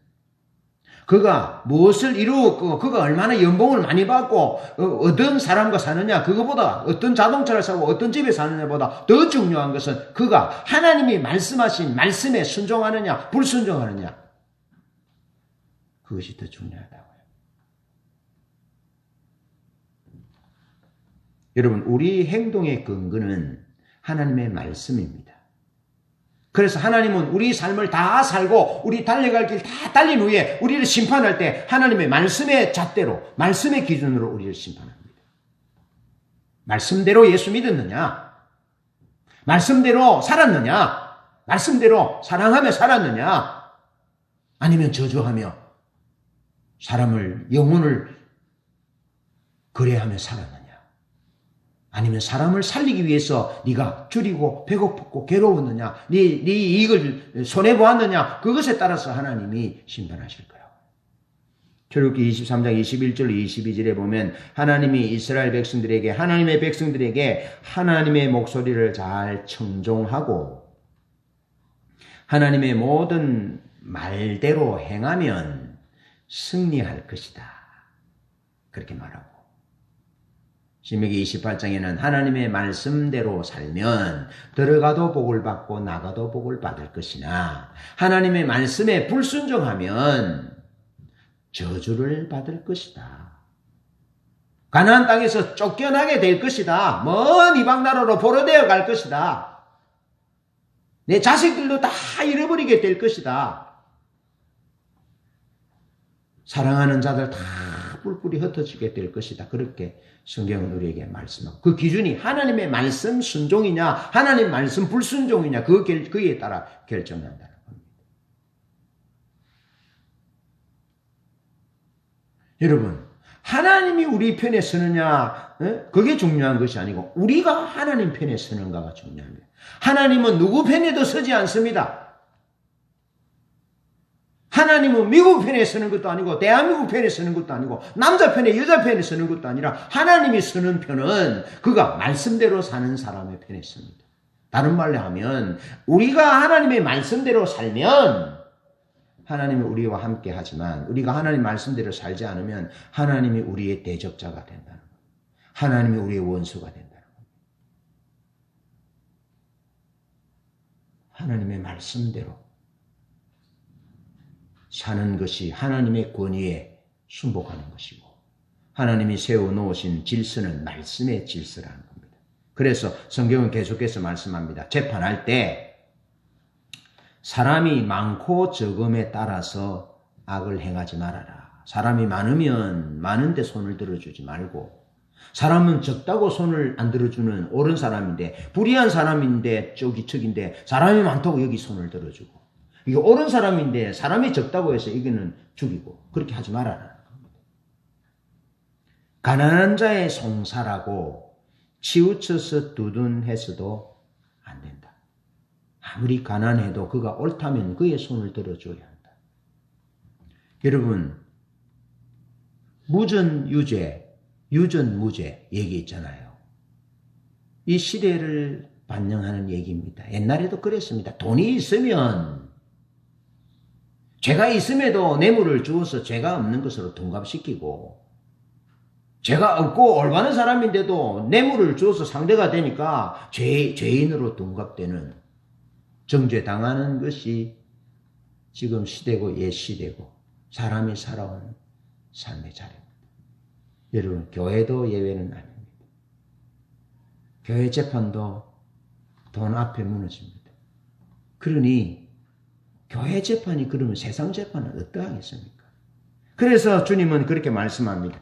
그가 무엇을 이루었고 그가 얼마나 연봉을 많이 받고 어떤 사람과 사느냐, 그거보다 어떤 자동차를 사고 어떤 집에 사느냐보다 더 중요한 것은 그가 하나님이 말씀하신 말씀에 순종하느냐 불순종하느냐, 그것이 더 중요하다고요. 여러분, 우리 행동의 근거는 하나님의 말씀입니다. 그래서 하나님은 우리 삶을 다 살고 우리 달려갈 길 다 달린 후에 우리를 심판할 때 하나님의 말씀의 잣대로, 말씀의 기준으로 우리를 심판합니다. 말씀대로 예수 믿었느냐? 말씀대로 살았느냐? 말씀대로 사랑하며 살았느냐? 아니면 저주하며 사람을, 영혼을 거래하며 살았느냐? 아니면 사람을 살리기 위해서 네가 줄이고 배고팠고 괴로웠느냐, 네 이익을 손해보았느냐, 그것에 따라서 하나님이 심판하실 거예요. 출애굽기 23장 21절 22절에 보면 하나님이 이스라엘 백성들에게, 하나님의 백성들에게 하나님의 목소리를 잘 청종하고 하나님의 모든 말대로 행하면 승리할 것이다, 그렇게 말하고, 신명기 28장에는 하나님의 말씀대로 살면 들어가도 복을 받고 나가도 복을 받을 것이나 하나님의 말씀에 불순종하면 저주를 받을 것이다. 가나안 땅에서 쫓겨나게 될 것이다. 먼 이방 나라로 포로되어 갈 것이다. 내 자식들도 다 잃어버리게 될 것이다. 사랑하는 자들 다 뿔뿔이 흩어지게 될 것이다. 그렇게 성경은 우리에게 말씀하고, 그 기준이 하나님의 말씀 순종이냐 하나님 말씀 불순종이냐, 그에 따라 결정난다는 겁니다. 여러분, 하나님이 우리 편에 서느냐, 그게 중요한 것이 아니고 우리가 하나님 편에 서는가가 중요합니다. 하나님은 누구 편에도 서지 않습니다. 하나님은 미국 편에 서는 것도 아니고 대한민국 편에 서는 것도 아니고 남자 편에 여자 편에 서는 것도 아니라 하나님이 서는 편은 그가 말씀대로 사는 사람의 편에 섭니다. 다른 말로 하면 우리가 하나님의 말씀대로 살면 하나님이 우리와 함께 하지만 우리가 하나님 말씀대로 살지 않으면 하나님이 우리의 대적자가 된다는 겁니다. 하나님이 우리의 원수가 된다는 겁니다. 하나님의 말씀대로 사는 것이 하나님의 권위에 순복하는 것이고, 하나님이 세워놓으신 질서는 말씀의 질서라는 겁니다. 그래서 성경은 계속해서 말씀합니다. 재판할 때 사람이 많고 적음에 따라서 악을 행하지 말아라. 사람이 많으면 많은데 손을 들어주지 말고, 사람은 적다고 손을 안 들어주는 옳은 사람인데, 불의한 사람인데 척인데 사람이 많다고 여기 손을 들어주고, 이게 옳은 사람인데 사람이 적다고 해서 이거는 죽이고, 그렇게 하지 말아라는 겁니다. 가난한 자의 송사라고 치우쳐서 두둔해서도 안 된다. 아무리 가난해도 그가 옳다면 그의 손을 들어줘야 한다. 여러분, 무전유죄, 유전무죄 얘기 있잖아요. 이 시대를 반영하는 얘기입니다. 옛날에도 그랬습니다. 돈이 있으면, 죄가 있음에도 뇌물을 주어서 죄가 없는 것으로 둔갑시키고, 죄가 없고 올바른 사람인데도 뇌물을 주어서 상대가 되니까 죄인으로 둔갑되는, 정죄당하는 것이 지금 시대고 옛 시대고 사람이 살아온 삶의 자리입니다. 여러분, 교회도 예외는 아닙니다. 교회 재판도 돈 앞에 무너집니다. 그러니 교회 재판이 그러면 세상 재판은 어떠하겠습니까? 그래서 주님은 그렇게 말씀합니다.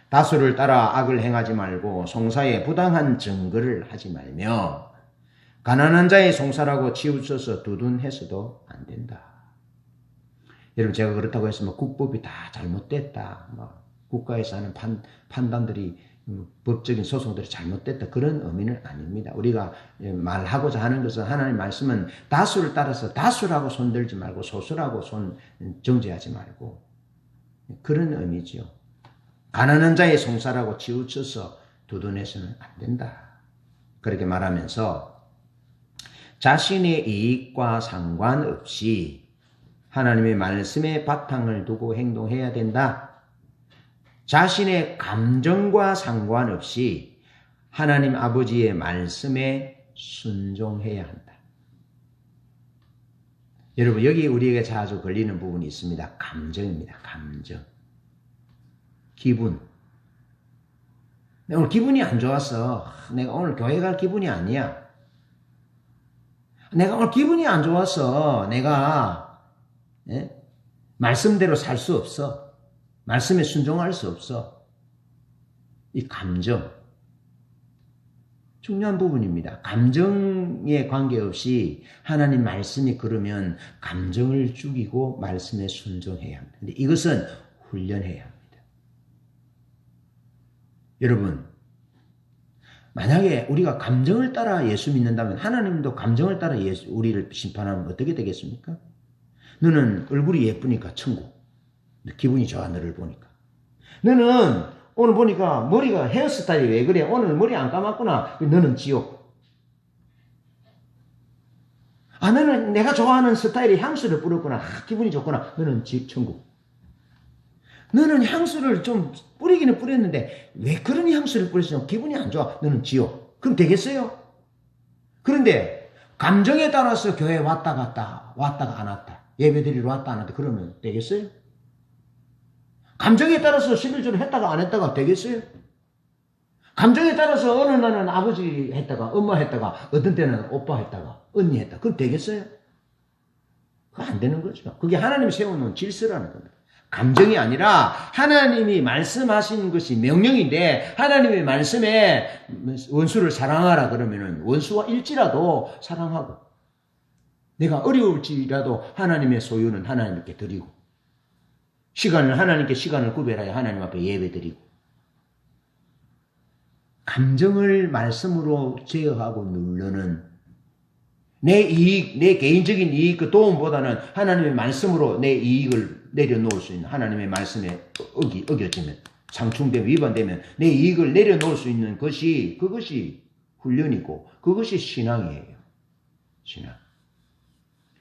다수를 따라 악을 행하지 말고 송사에 부당한 증거를 하지 말며 가난한 자의 송사라고 치우쳐서 두둔해서도 안 된다. 여러분, 제가 그렇다고 해서 국법이 다 잘못됐다, 국가에서 하는 판단들이 법적인 소송들이 잘못됐다 그런 의미는 아닙니다. 우리가 말하고자 하는 것은 하나님 말씀은 다수를 따라서 다수라고 손들지 말고 소수라고 손 정죄하지 말고 그런 의미죠. 가난한 자의 송사라고 치우쳐서 두둔해서는 안 된다. 그렇게 말하면서 자신의 이익과 상관없이 하나님의 말씀에 바탕을 두고 행동해야 된다. 자신의 감정과 상관없이 하나님 아버지의 말씀에 순종해야 한다. 여러분 여기 우리에게 자주 걸리는 부분이 있습니다. 감정입니다. 감정. 기분. 내가 오늘 기분이 안 좋았어. 내가 오늘 교회 갈 기분이 아니야. 내가 오늘 기분이 안 좋았어. 내가 말씀대로 살 수 없어. 말씀에 순종할 수 없어. 이 감정. 중요한 부분입니다. 감정에 관계없이 하나님 말씀이 그러면 감정을 죽이고 말씀에 순종해야 합니다. 근데 이것은 훈련해야 합니다. 여러분, 만약에 우리가 감정을 따라 예수 믿는다면 하나님도 감정을 따라 우리를 심판하면 어떻게 되겠습니까? 너는 얼굴이 예쁘니까 천국. 기분이 좋아 너를 보니까. 너는 오늘 보니까 머리가 헤어스타일이 왜 그래? 오늘 머리 안 감았구나. 너는 지옥. 아 너는 내가 좋아하는 스타일의 향수를 뿌렸구나. 기분이 좋구나. 너는 천국. 너는 향수를 좀 뿌리기는 뿌렸는데 왜 그런 향수를 뿌렸어? 기분이 안 좋아. 너는 지옥. 그럼 되겠어요? 그런데 감정에 따라서 교회에 왔다 갔다 왔다가 안 왔다. 예배드리러 왔다 안 왔다 그러면 되겠어요? 감정에 따라서 11조를 했다가 안 했다가 되겠어요? 감정에 따라서 어느 날은 아버지 했다가 엄마 했다가 어떤 때는 오빠 했다가 언니 했다가 그럼 되겠어요? 그거 안 되는 거죠. 그게 하나님이 세워놓은 질서라는 겁니다. 감정이 아니라 하나님이 말씀하신 것이 명령인데 하나님의 말씀에 원수를 사랑하라 그러면은 원수와 일지라도 사랑하고 내가 어려울지라도 하나님의 소유는 하나님께 드리고 하나님께 시간을 구별하여 하나님 앞에 예배드리고 감정을 말씀으로 제어하고 누르는 내 이익, 내 개인적인 이익 그 도움보다는 하나님의 말씀으로 내 이익을 내려놓을 수 있는 하나님의 말씀에 어겨지면 상충되면 위반되면 내 이익을 내려놓을 수 있는 그것이 훈련이고 그것이 신앙이에요. 신앙.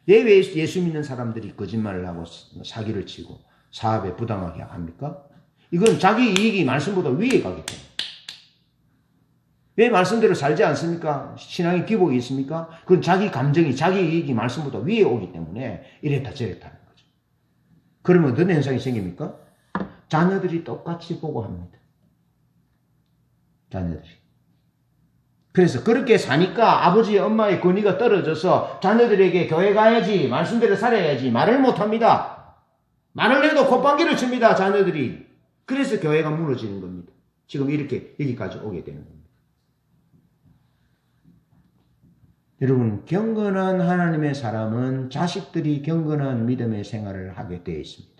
왜 예수 믿는 사람들이 거짓말을 하고 사기를 치고 사업에 부당하게 합니까? 이건 자기 이익이 말씀보다 위에 가기 때문에. 왜 말씀대로 살지 않습니까? 신앙의 기복이 있습니까? 그건 자기 감정이, 자기 이익이 말씀보다 위에 오기 때문에 이랬다 저랬다 하는 거죠. 그러면 어떤 현상이 생깁니까? 자녀들이 똑같이 보고 합니다. 자녀들이. 그래서 그렇게 사니까 아버지, 엄마의 권위가 떨어져서 자녀들에게 교회 가야지, 말씀대로 살아야지 말을 못합니다. 말을 해도 콧방귀를 칩니다, 자녀들이. 그래서 교회가 무너지는 겁니다. 지금 이렇게 여기까지 오게 되는 겁니다. 여러분, 경건한 하나님의 사람은 자식들이 경건한 믿음의 생활을 하게 되어 있습니다.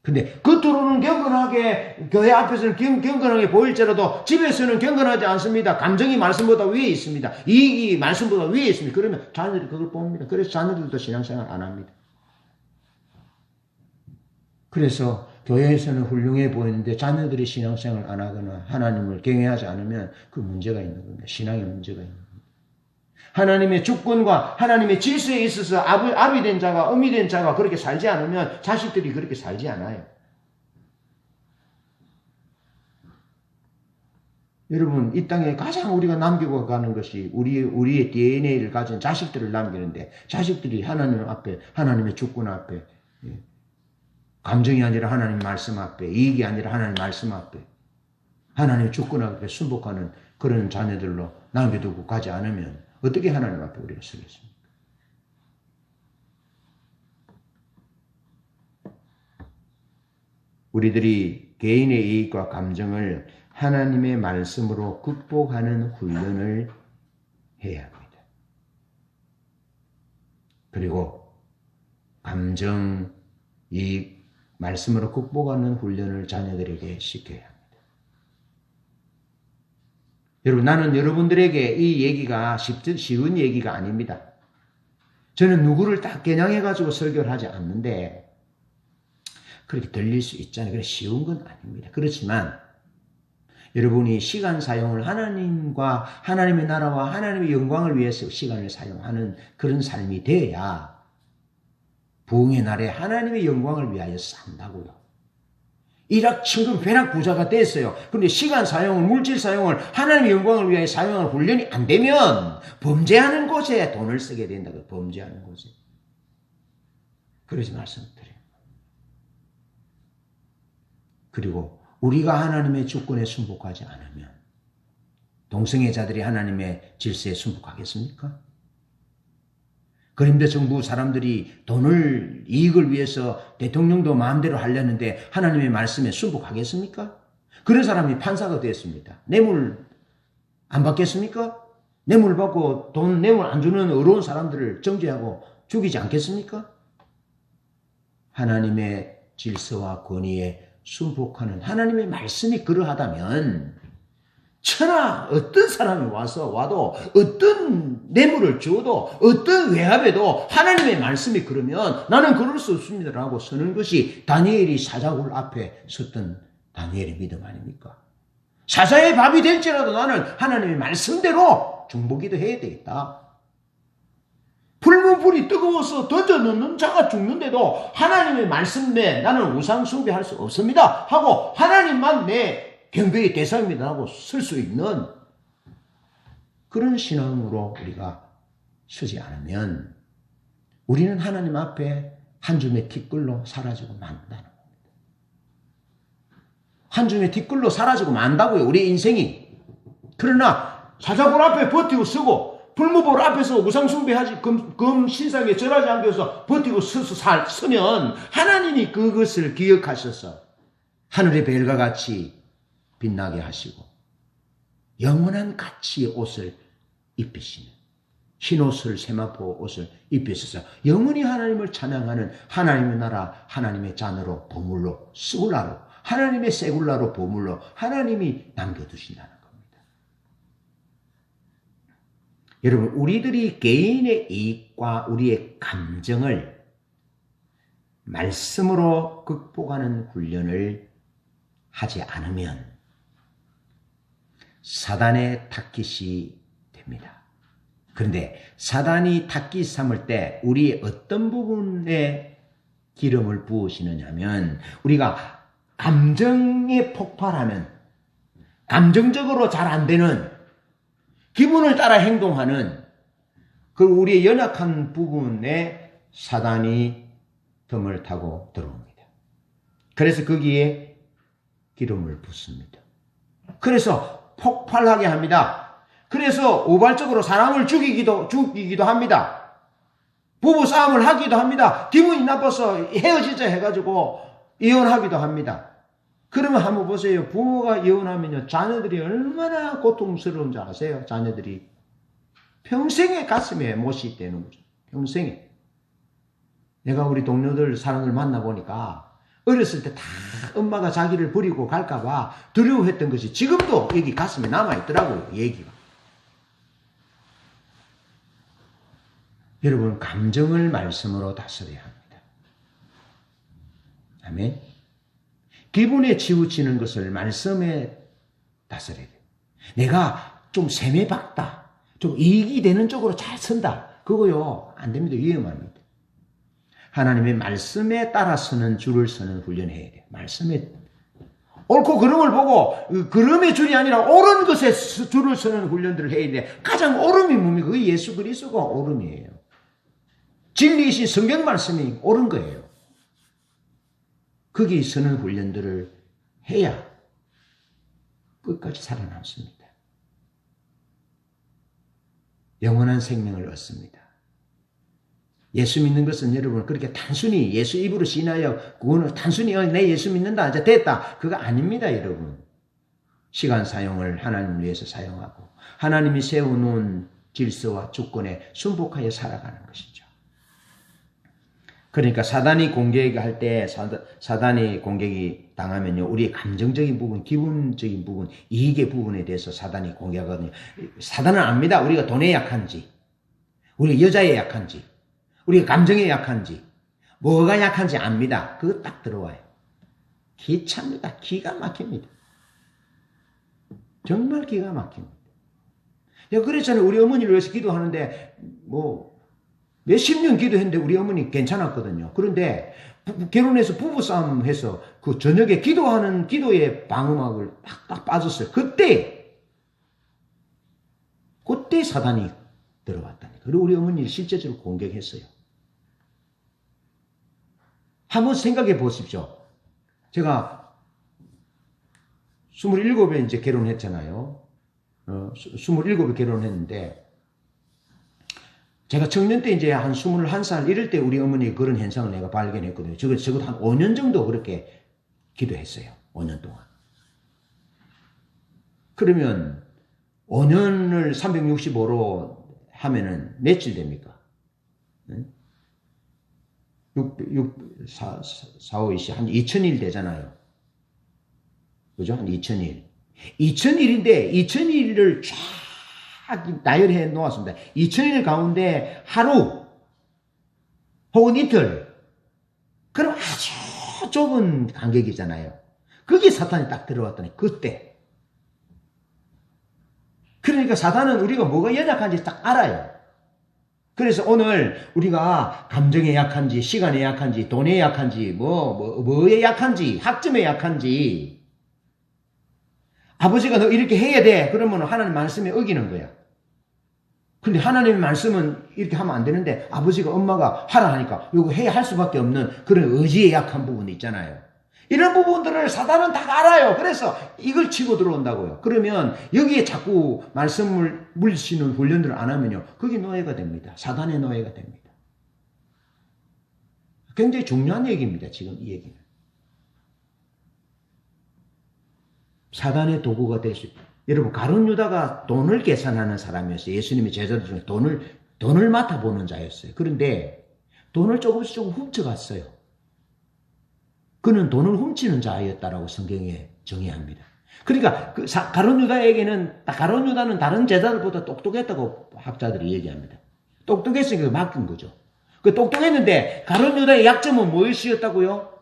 근데 겉으로는 경건하게 교회 앞에서는 경건하게 보일지라도 집에서는 경건하지 않습니다. 감정이 말씀보다 위에 있습니다. 이익이 말씀보다 위에 있습니다. 그러면 자녀들이 그걸 봅니다. 그래서 자녀들도 신앙생활 안 합니다. 그래서 교회에서는 훌륭해 보이는데 자녀들이 신앙생활 안 하거나 하나님을 경외하지 않으면 그 문제가 있는 겁니다. 신앙의 문제가 있는 겁니다. 하나님의 주권과 하나님의 질서에 있어서 아비 된 자가 어미 된 자가 그렇게 살지 않으면 자식들이 그렇게 살지 않아요. 여러분, 이 땅에 가장 우리가 남기고 가는 것이 우리의 DNA를 가진 자식들을 남기는데 자식들이 하나님 앞에, 하나님의 주권 앞에, 감정이 아니라 하나님 말씀 앞에, 이익이 아니라 하나님 말씀 앞에, 하나님의 주권 앞에 순복하는 그런 자녀들로 남겨두고 가지 않으면 어떻게 하나님 앞에 우리가 서겠습니까? 우리들이 개인의 이익과 감정을 하나님의 말씀으로 극복하는 훈련을 해야 합니다. 그리고 감정, 이익, 말씀으로 극복하는 훈련을 자녀들에게 시켜야 합니다. 여러분, 나는 여러분들에게 이 얘기가 쉬운 얘기가 아닙니다. 저는 누구를 딱 겨냥해가지고 설교를 하지 않는데 그렇게 들릴 수 있잖아요. 그래 쉬운 건 아닙니다. 그렇지만 여러분이 시간 사용을 하나님과 하나님의 나라와 하나님의 영광을 위해서 시간을 사용하는 그런 삶이 돼야 부흥의 날에 하나님의 영광을 위하여 산다고요. 일확천금 벼락 부자가 됐어요. 그런데 시간 사용을, 물질 사용을 하나님의 영광을 위하여 사용하는 훈련이 안 되면 범죄하는 곳에 돈을 쓰게 된다고요. 범죄하는 곳에. 그러지 말씀드려요. 그리고 우리가 하나님의 주권에 순복하지 않으면 동성애 자들이 하나님의 질서에 순복하겠습니까? 그런데 정부 사람들이 돈을 이익을 위해서 대통령도 마음대로 하려는데 하나님의 말씀에 순복하겠습니까? 그런 사람이 판사가 되었습니다. 뇌물 안 받겠습니까? 뇌물 받고 뇌물 안 주는 어려운 사람들을 정죄하고 죽이지 않겠습니까? 하나님의 질서와 권위에 순복하는 하나님의 말씀이 그러하다면 천하 어떤 사람이 와도 어떤 뇌물을 줘도 어떤 외압에도 하나님의 말씀이 그러면 나는 그럴 수 없습니다라고 서는 것이 다니엘이 사자굴 앞에 섰던 다니엘의 믿음 아닙니까? 사자의 밥이 될지라도 나는 하나님의 말씀대로 중보기도 해야 되겠다. 불문불이 뜨거워서 던져놓는 자가 죽는데도 하나님의 말씀 내 나는 우상 숭배할 수 없습니다 하고 하나님만 내 경배의 대상입니다 하고 설 수 있는 그런 신앙으로 우리가 서지 않으면 우리는 하나님 앞에 한 줌의 티끌로 사라지고 만다는 겁니다. 한 줌의 티끌로 사라지고 만다고요. 우리 인생이. 그러나 사자굴 앞에 버티고 서고 불무불 앞에서 우상숭배하지 금신상에 절하지 않기 위해서 버티고 서면 하나님이 그것을 기억하셔서 하늘의 별과 같이 빛나게 하시고 영원한 가치의 옷을 입히시는 흰옷을 세마포 옷을 입히셔서 영원히 하나님을 찬양하는 하나님의 나라 하나님의 잔으로 보물로 스굴라로 하나님의 세굴라로 보물로 하나님이 남겨두신다는 겁니다. 여러분 우리들이 개인의 이익과 우리의 감정을 말씀으로 극복하는 훈련을 하지 않으면 사단의 타깃이 됩니다. 그런데 사단이 타깃 삼을 때 우리의 어떤 부분에 기름을 부으시느냐 하면 우리가 감정에 폭발하는 감정적으로 잘 안 되는 기분을 따라 행동하는 그 우리의 연약한 부분에 사단이 덤을 타고 들어옵니다. 그래서 거기에 기름을 붓습니다. 그래서 폭발하게 합니다. 그래서 우발적으로 사람을 죽이기도 합니다. 부부 싸움을 하기도 합니다. 기분이 나빠서 헤어지자 해가지고 이혼하기도 합니다. 그러면 한번 보세요. 부모가 이혼하면요 자녀들이 얼마나 고통스러운지 아세요? 자녀들이 평생의 가슴에 못이 되는 거죠. 평생에. 내가 우리 동료들 사람들 만나보니까 어렸을 때 다 엄마가 자기를 버리고 갈까봐 두려워했던 것이 지금도 여기 가슴에 남아있더라고요. 얘기가. 여러분 감정을 말씀으로 다스려야 합니다. 아멘. 기분에 치우치는 것을 말씀에 다스려야 돼요. 내가 좀 셈에 박다. 좀 이익이 되는 쪽으로 잘 선다. 그거요. 안 됩니다. 위험합니다. 하나님의 말씀에 따라서는 줄을 서는 훈련해야 돼요. 말씀에 옳고 그름을 보고 그름의 줄이 아니라 옳은 것에 줄을 서는 훈련들을 해야 돼. 가장 옳음이 뭡니까? 그 예수 그리스도가 옳음이에요. 진리이신 성경 말씀이 옳은 거예요. 거기 서는 훈련들을 해야 끝까지 살아남습니다. 영원한 생명을 얻습니다. 예수 믿는 것은 여러분 그렇게 단순히 예수 입으로 신하여 그거는 단순히 내 예수 믿는다 이제 됐다 그거 아닙니다. 여러분 시간 사용을 하나님을 위해서 사용하고 하나님이 세워놓은 질서와 주권에 순복하여 살아가는 것이죠. 그러니까 사단이 공격할 때 사단이 공격이 당하면요. 우리의 감정적인 부분, 기분적인 부분, 이익의 부분에 대해서 사단이 공격하거든요. 사단은 압니다. 우리가 돈에 약한지, 우리가 여자에 약한지, 우리가 감정에 약한지, 뭐가 약한지 압니다. 그거 딱 들어와요. 기차입니다. 기가 막힙니다. 정말 기가 막힙니다. 그랬잖아요. 우리 어머니를 위해서 기도하는데 몇십 년 기도했는데 우리 어머니 괜찮았거든요. 그런데 결혼해서 부부싸움 해서 그 저녁에 기도하는 기도의 방음막을 딱 빠졌어요. 그때 사단이 들어왔다니까. 그리고 우리 어머니를 실제적으로 공격했어요. 한번 생각해 보십시오. 제가 27에 이제 결혼했잖아요. 27에 결혼했는데, 제가 청년 때 이제 한 21살 이럴 때 우리 어머니 그런 현상을 내가 발견했거든요. 적어도 한 5년 정도 그렇게 기도했어요. 5년 동안. 그러면 5년을 365로 하면은 며칠 됩니까? 4, 5, 20, 한 2000일 되잖아요. 그죠? 한 2000일. 2000일인데, 2000일을 쫙 나열해 놓았습니다. 2000일 가운데 하루, 혹은 이틀. 그럼 아주 좁은 간격이잖아요. 거기에 사탄이 딱 들어왔더니, 그때. 그러니까 사탄은 우리가 뭐가 연약한지 딱 알아요. 그래서 오늘 우리가 감정에 약한지, 시간에 약한지, 돈에 약한지, 뭐에 약한지, 학점에 약한지, 아버지가 너 이렇게 해야 돼. 그러면 하나님 말씀에 어기는 거야. 근데 하나님의 말씀은 이렇게 하면 안 되는데 아버지가 엄마가 하라 하니까 이거 해야 할 수밖에 없는 그런 의지에 약한 부분이 있잖아요. 이런 부분들을 사단은 다 알아요. 그래서 이걸 치고 들어온다고요. 그러면 여기에 자꾸 말씀을 물리치는 훈련들을 안 하면요. 그게 노예가 됩니다. 사단의 노예가 됩니다. 굉장히 중요한 얘기입니다. 지금 이 얘기는. 사단의 도구가 될 수 있다. 여러분, 가룟 유다가 돈을 계산하는 사람이었어요. 예수님의 제자들 중에 돈을 맡아보는 자였어요. 그런데 돈을 조금씩 훔쳐갔어요. 그는 돈을 훔치는 자였다라고 성경에 정의합니다. 그러니까 가룟 유다는 다른 제자들보다 똑똑했다고 학자들이 얘기합니다. 똑똑했으니까 맡긴 거죠. 그 똑똑했는데 가룟 유다의 약점은 무엇이었다고요?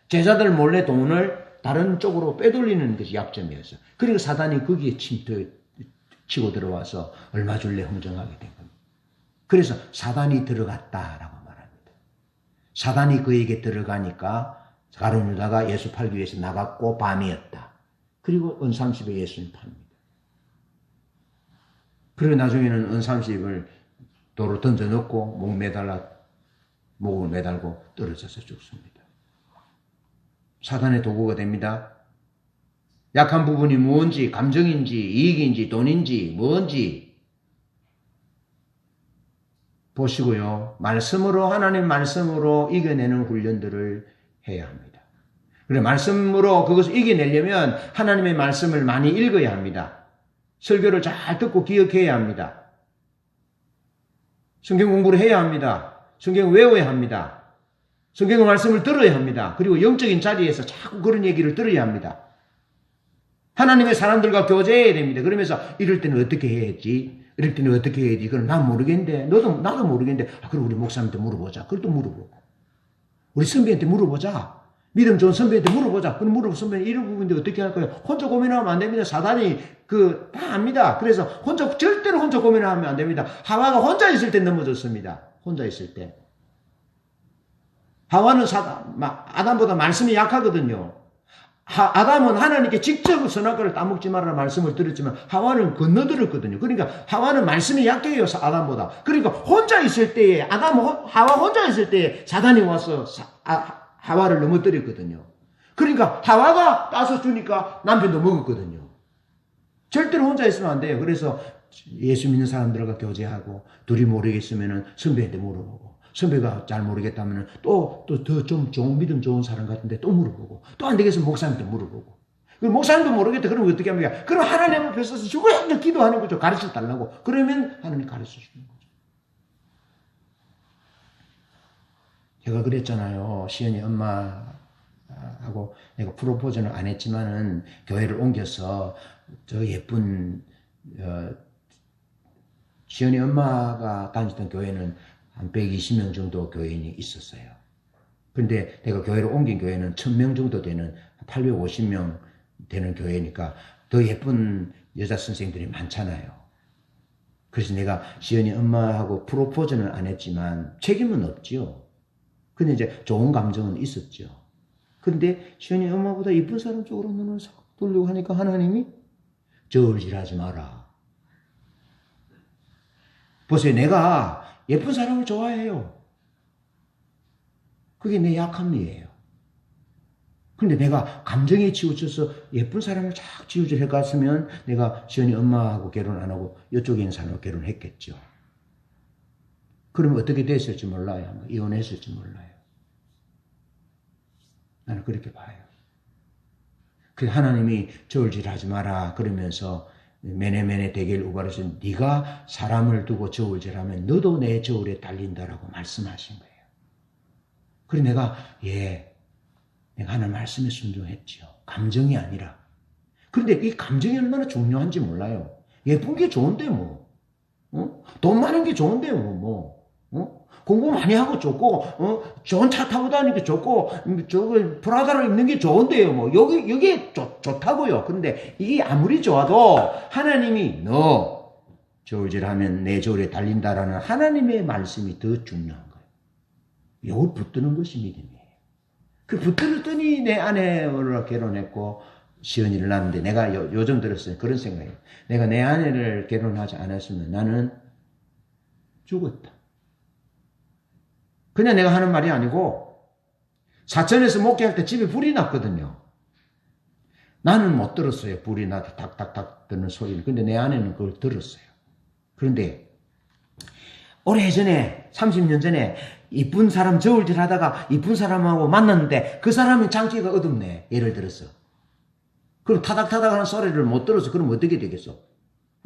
제자들 몰래 돈을 다른 쪽으로 빼돌리는 것이 약점이었어요. 그러니까 사단이 거기에 치고 들어와서 얼마 줄래 흥정하게 된 겁니다. 그래서 사단이 들어갔다라고 말합니다. 사단이 그에게 들어가니까 가룟 유다가 예수 팔기 위해서 나갔고 밤이었다. 그리고 은30에 예수님 팝니다. 그리고 나중에는 은30을 도로 던져놓고 목을 매달고 떨어져서 죽습니다. 사단의 도구가 됩니다. 약한 부분이 뭔지, 감정인지, 이익인지, 돈인지, 뭔지 보시고요. 하나님 말씀으로 이겨내는 훈련들을 해야 합니다. 그래, 말씀으로 그것을 이겨내려면 하나님의 말씀을 많이 읽어야 합니다. 설교를 잘 듣고 기억해야 합니다. 성경 공부를 해야 합니다. 성경을 외워야 합니다. 성경의 말씀을 들어야 합니다. 그리고 영적인 자리에서 자꾸 그런 얘기를 들어야 합니다. 하나님의 사람들과 교제해야 됩니다. 그러면서 이럴 때는 어떻게 해야지? 이럴 때는 어떻게 해야지? 그럼 난 모르겠는데, 나도 모르겠는데, 그럼 우리 목사님한테 물어보자. 그걸 또 물어보고. 우리 선배한테 물어보자. 믿음 좋은 선배한테 물어보자. 그럼 물어보면 선배는 이런 부분인데 어떻게 할까요? 혼자 고민하면 안 됩니다. 사단이 다 압니다. 그래서 절대로 혼자 고민하면 안 됩니다. 하와가 혼자 있을 때 넘어졌습니다. 혼자 있을 때. 하와는 아담보다 말씀이 약하거든요. 아담은 하나님께 직접 선악과를 따먹지 말라는 말씀을 들었지만 하와는 건너들었거든요. 그러니까 하와는 말씀이 약해요, 아담보다. 그러니까 혼자 있을 때에 하와 혼자 있을 때에 사단이 와서 하와를 넘어뜨렸거든요. 그러니까 하와가 따서 주니까 남편도 먹었거든요. 절대로 혼자 있으면 안 돼요. 그래서 예수 믿는 사람들과 교제하고 둘이 모르겠으면 선배한테 물어보고 선배가 잘 모르겠다면 또 더 좀 좋은 믿음 좋은 사람 같은데 또 물어보고 또 안 되겠으면 목사님한테 물어보고 목사님도 모르겠다 그러면 어떻게 합니까? 그럼 하나님 앞에 서서 죽어야 기도하는 거죠. 가르쳐 달라고. 그러면 하나님 가르쳐 주는 거죠. 내가 그랬잖아요. 시연이 엄마하고 내가 프로포즈는 안 했지만은 교회를 옮겨서 저 예쁜 시연이 엄마가 다니던 교회는 한 120명 정도 교인이 있었어요. 근데 내가 교회를 옮긴 교회는 1000명 정도 되는 850명 되는 교회니까 더 예쁜 여자 선생님들이 많잖아요. 그래서 내가 시연이 엄마하고 프로포즈는 안 했지만 책임은 없지요. 근데 이제 좋은 감정은 있었죠. 근데 시연이 엄마보다 이쁜 사람 쪽으로 눈을 싹 돌리고 하니까 하나님이 저울질하지 마라. 보세요. 내가 예쁜 사람을 좋아해요. 그게 내 약함이에요. 근데 내가 감정에 치우쳐서 예쁜 사람을 쫙 지우질 해갔으면 내가 시연이 엄마하고 결혼 안 하고 이쪽에 있는 사람하고 결혼했겠죠. 그러면 어떻게 됐을지 몰라요. 이혼했을지 몰라요. 나는 그렇게 봐요. 그 하나님이 저울질하지 마라 그러면서 메네메네 대겔 우발에서 네가 사람을 두고 저울질하면 너도 내 저울에 달린다라고 말씀하신 거예요. 그래서 내가 내가 하나님 말씀에 순종했죠. 감정이 아니라. 그런데 이 감정이 얼마나 중요한지 몰라요. 예쁜 게 좋은데 뭐. 돈 많은 게 좋은데 뭐. 공부 많이 하고 좋고, 좋은 차 타고 다니는 게 좋고, 프라다를 입는 게 좋은데요, 뭐. 여기 좋다고요. 근데 이게 아무리 좋아도 하나님이 너 저울질하면 내 저울에 달린다라는 하나님의 말씀이 더 중요한 거예요. 이걸 붙드는 것이 믿음이에요. 그 붙들었더니 내 아내를 결혼했고, 시연이를 낳았는데 내가 요즘 들었어요. 그런 생각이에요. 내가 내 아내를 결혼하지 않았으면 나는 죽었다. 그냥 내가 하는 말이 아니고 사천에서 목회할 때 집에 불이 났거든요. 나는 못 들었어요. 불이 나도 탁탁탁 뜨는 소리를. 근데 내 아내는 그걸 들었어요. 그런데 오래전에 30년 전에 이쁜 사람 저울질 하다가 이쁜 사람하고 만났는데 그 사람이 장기가 어둡네. 예를 들어서. 그럼 타닥타닥 하는 소리를 못 들어서 그럼 어떻게 되겠어?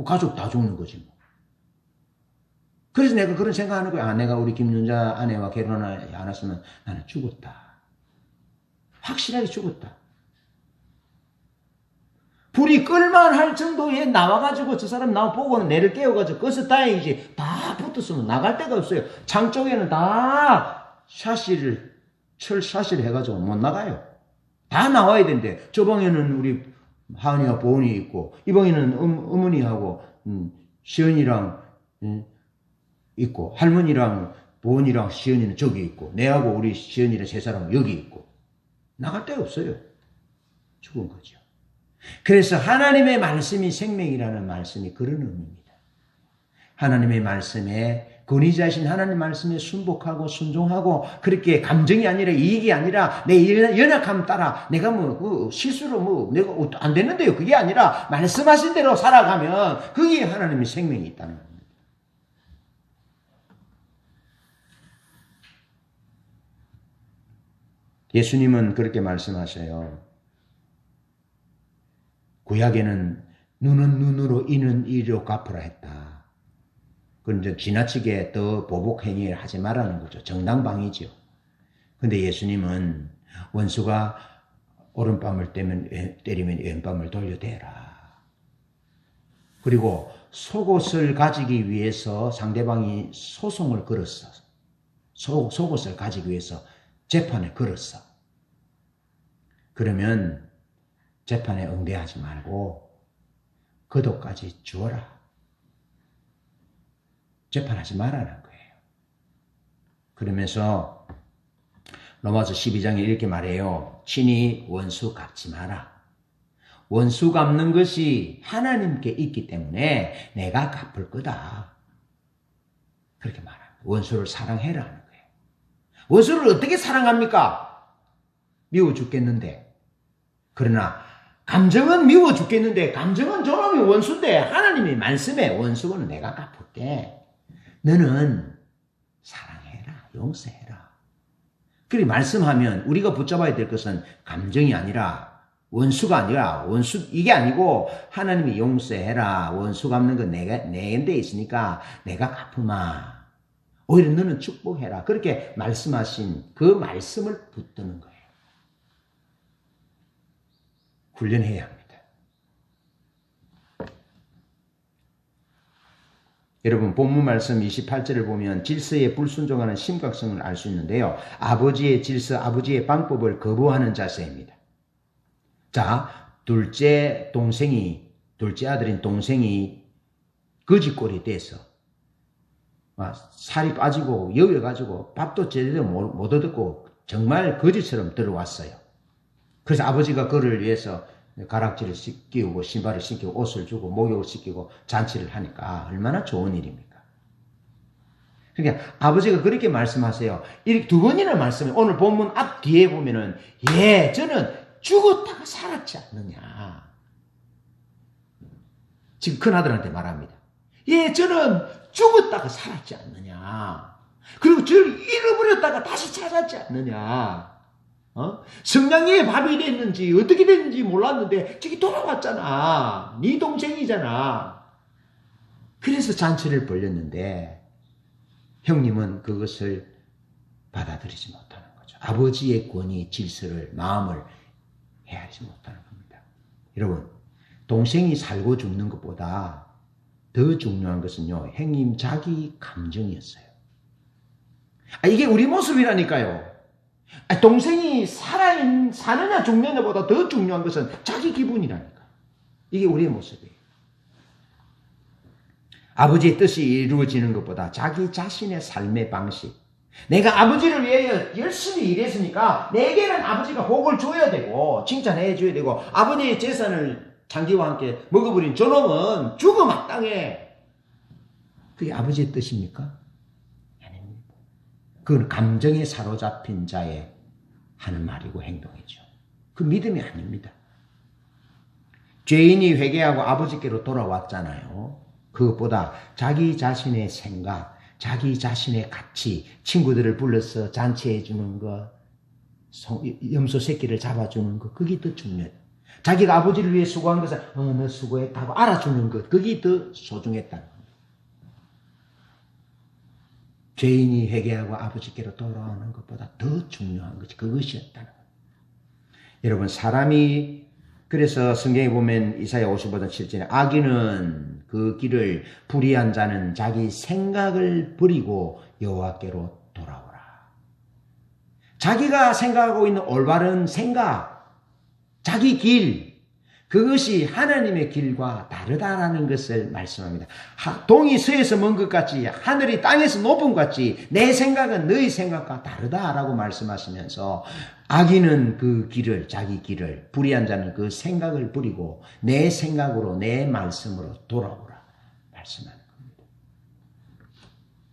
가족 다 죽는 거지 뭐. 그래서 내가 그런 생각하는 거야. 내가 우리 김윤자 아내와 결혼을 안 했으면 나는 죽었다. 확실하게 죽었다. 불이 끌만할 정도에 나와가지고 저 사람 보고는 내를 깨워가지고 그것은 다행이지. 다 붙었으면 나갈 데가 없어요. 창 쪽에는 다 철 샤시를 해가지고 못 나가요. 다 나와야 되는데 저 방에는 우리 하은이와 보은이 있고 이 방에는 어머니하고 시연이랑 있고 할머니랑 보은이랑 시연이는 저기 있고 내하고 우리 시연이랑 세 사람은 여기 있고 나갈 데가 없어요. 죽은 거죠. 그래서 하나님의 말씀이 생명이라는 말씀이 그런 의미입니다. 하나님의 말씀에 권위자신 하나님 말씀에 순복하고 순종하고 그렇게 감정이 아니라 이익이 아니라 내 연약함 따라 내가 실수로 내가 안 되는데요. 그게 아니라 말씀하신 대로 살아가면 그게 하나님의 생명이 있다는 겁니다. 예수님은 그렇게 말씀하셔요. 구약에는 눈은 눈으로 이는 이로 갚으라 했다. 그건 이제 지나치게 더 보복 행위를 하지 말라는 거죠. 정당방위죠. 근데 예수님은 원수가 오른밤을 때리면 왼밤을 돌려대라. 그리고 속옷을 가지기 위해서 상대방이 소송을 걸었어. 속옷을 가지기 위해서 재판을 걸었어. 그러면 재판에 응대하지 말고 거독까지 주어라. 재판하지 말라는 거예요. 그러면서 로마서 12장에 이렇게 말해요. 친히 원수 갚지 마라. 원수 갚는 것이 하나님께 있기 때문에 내가 갚을 거다. 그렇게 말합니다. 원수를 사랑해라는 거예요. 원수를 어떻게 사랑합니까? 미워 죽겠는데. 그러나 감정은 미워 죽겠는데 감정은 저놈이 원수인데 하나님의 말씀에 원수는 내가 갚을게. 너는 사랑해라. 용서해라. 그리 말씀하면 우리가 붙잡아야 될 것은 감정이 아니라 원수가 아니라 이게 아니고 하나님이 용서해라. 원수 갚는 건 내데 있으니까 내가 갚으마. 오히려 너는 축복해라. 그렇게 말씀하신 그 말씀을 붙드는 거예요. 훈련해야 합니다. 여러분, 본문 말씀 28절을 보면 질서에 불순종하는 심각성을 알 수 있는데요. 아버지의 질서, 아버지의 방법을 거부하는 자세입니다. 자, 둘째 아들인 동생이 거지꼴이 돼서 살이 빠지고 여겨가지고 밥도 제대로 못 얻었고 정말 거지처럼 들어왔어요. 그래서 아버지가 그를 위해서 가락지를 끼우고 신발을 신기고 옷을 주고 목욕을 시키고 잔치를 하니까 얼마나 좋은 일입니까? 그러니까 아버지가 그렇게 말씀하세요. 이렇게 두 번이나 말씀해. 오늘 본문 앞 뒤에 보면은 저는 죽었다가 살았지 않느냐. 지금 큰아들한테 말합니다. 저는 죽었다가 살았지 않느냐. 그리고 저를 잃어버렸다가 다시 찾았지 않느냐. 성냥이에 밥이 됐는지 어떻게 됐는지 몰랐는데 저기 돌아왔잖아. 네 동생이잖아. 그래서 잔치를 벌였는데 형님은 그것을 받아들이지 못하는 거죠. 아버지의 권위, 질서를, 마음을 헤아리지 못하는 겁니다. 여러분, 동생이 살고 죽는 것보다 더 중요한 것은요, 형님 자기 감정이었어요. 이게 우리 모습이라니까요. 동생이 사느냐 죽느냐보다 더 중요한 것은 자기 기분이라니까. 이게 우리의 모습이에요. 아버지의 뜻이 이루어지는 것보다 자기 자신의 삶의 방식. 내가 아버지를 위해 열심히 일했으니까 내게는 아버지가 복을 줘야 되고 칭찬해 줘야 되고 아버지의 재산을 장기와 함께 먹어버린 저놈은 죽어 마땅해. 그게 아버지의 뜻입니까? 아닙니다. 그건 감정에 사로잡힌 자의 하는 말이고 행동이죠. 그 믿음이 아닙니다. 죄인이 회개하고 아버지께로 돌아왔잖아요. 그것보다 자기 자신의 생각, 자기 자신의 가치, 친구들을 불러서 잔치해 주는 것, 염소 새끼를 잡아주는 것, 그게 더 중요해요. 자기가 아버지를 위해 수고한 것을 너 수고했다고 알아주는 것, 그게 더 소중했다는 겁니다. 죄인이 회개하고 아버지께로 돌아오는 것보다 더 중요한 것이 그것이었다는 겁니다. 여러분, 사람이 그래서 성경에 보면 이사야 55장 7절에 악인은 그 길을 불의한 자는 자기 생각을 버리고 여호와께로 돌아오라. 자기가 생각하고 있는 올바른 생각, 자기 길, 그것이 하나님의 길과 다르다라는 것을 말씀합니다. 동이 서에서 먼 것 같이 하늘이 땅에서 높은 것 같이 내 생각은 너희 생각과 다르다라고 말씀하시면서 악인은 그 길을, 자기 길을, 불의한 자는 그 생각을 버리고 내 생각으로, 내 말씀으로 돌아오라 말씀하는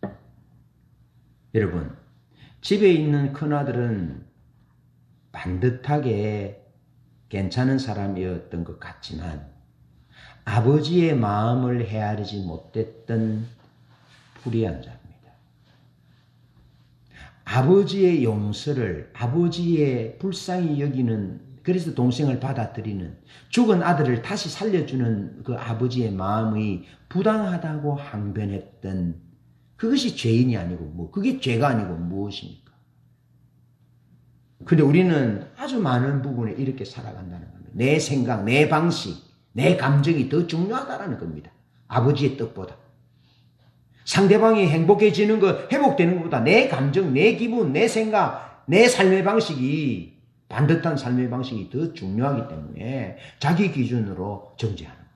겁니다. 여러분, 집에 있는 큰아들은 반듯하게 괜찮은 사람이었던 것 같지만 아버지의 마음을 헤아리지 못했던 불의한 자입니다. 아버지의 용서를, 아버지의 불쌍히 여기는, 그래서 동생을 받아들이는, 죽은 아들을 다시 살려주는 그 아버지의 마음이 부당하다고 항변했던 그것이 죄인이 아니고 그게 죄가 아니고 무엇입니까? 근데 우리는 아주 많은 부분에 이렇게 살아간다는 겁니다. 내 생각, 내 방식, 내 감정이 더 중요하다는 겁니다. 아버지의 뜻보다. 상대방이 행복해지는 것, 회복되는 것보다 내 감정, 내 기분, 내 생각, 내 삶의 방식이, 반듯한 삶의 방식이 더 중요하기 때문에 자기 기준으로 정죄하는 겁니다.